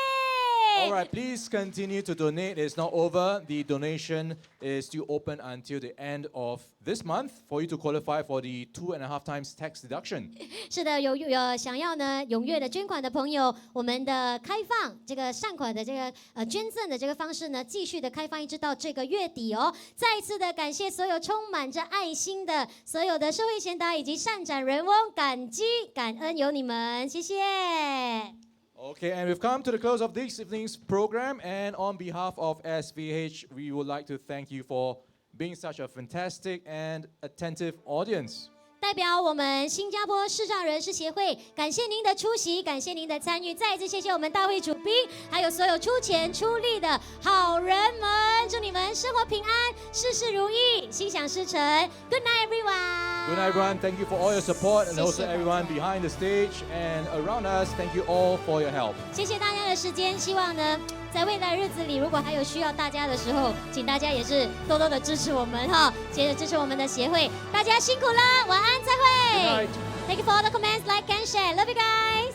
All right, please continue to donate. It's not over. The donation is still open until the end of this month for you to qualify for the 2.5 times tax deduction. 是的，有想要呢踊跃的捐款的朋友，我们的开放这个善款的这个捐赠的这个方式呢，继续的开放一直到这个月底哦。再一次的感谢所有充满着爱心的所有的社会贤达以及善长人翁，感激感恩有你们，谢谢。Okay, and we've come to the close of this evening's program. And on behalf of SVH, we would like to thank you for being such a fantastic and attentive audience. 代表我们新加坡视障人士协会，感谢您的出席，感谢您的参与，再一次谢谢我们大会主宾，还有所有出钱出力的好人们，祝你们生活平安，事事如意，心想事成。Good night, everyone. Good night, everyone. Thank you for all your support, and also everyone behind the stage and around us. Thank you all for your help. 谢谢大家的时间，希望呢，在未来日子里，如果还有需要大家的时候，请大家也是多多的支持我们哈，接着支持我们的协会，大家辛苦了，晚安，再会。Good night. Thank you for all the comments, like and share. Love you guys.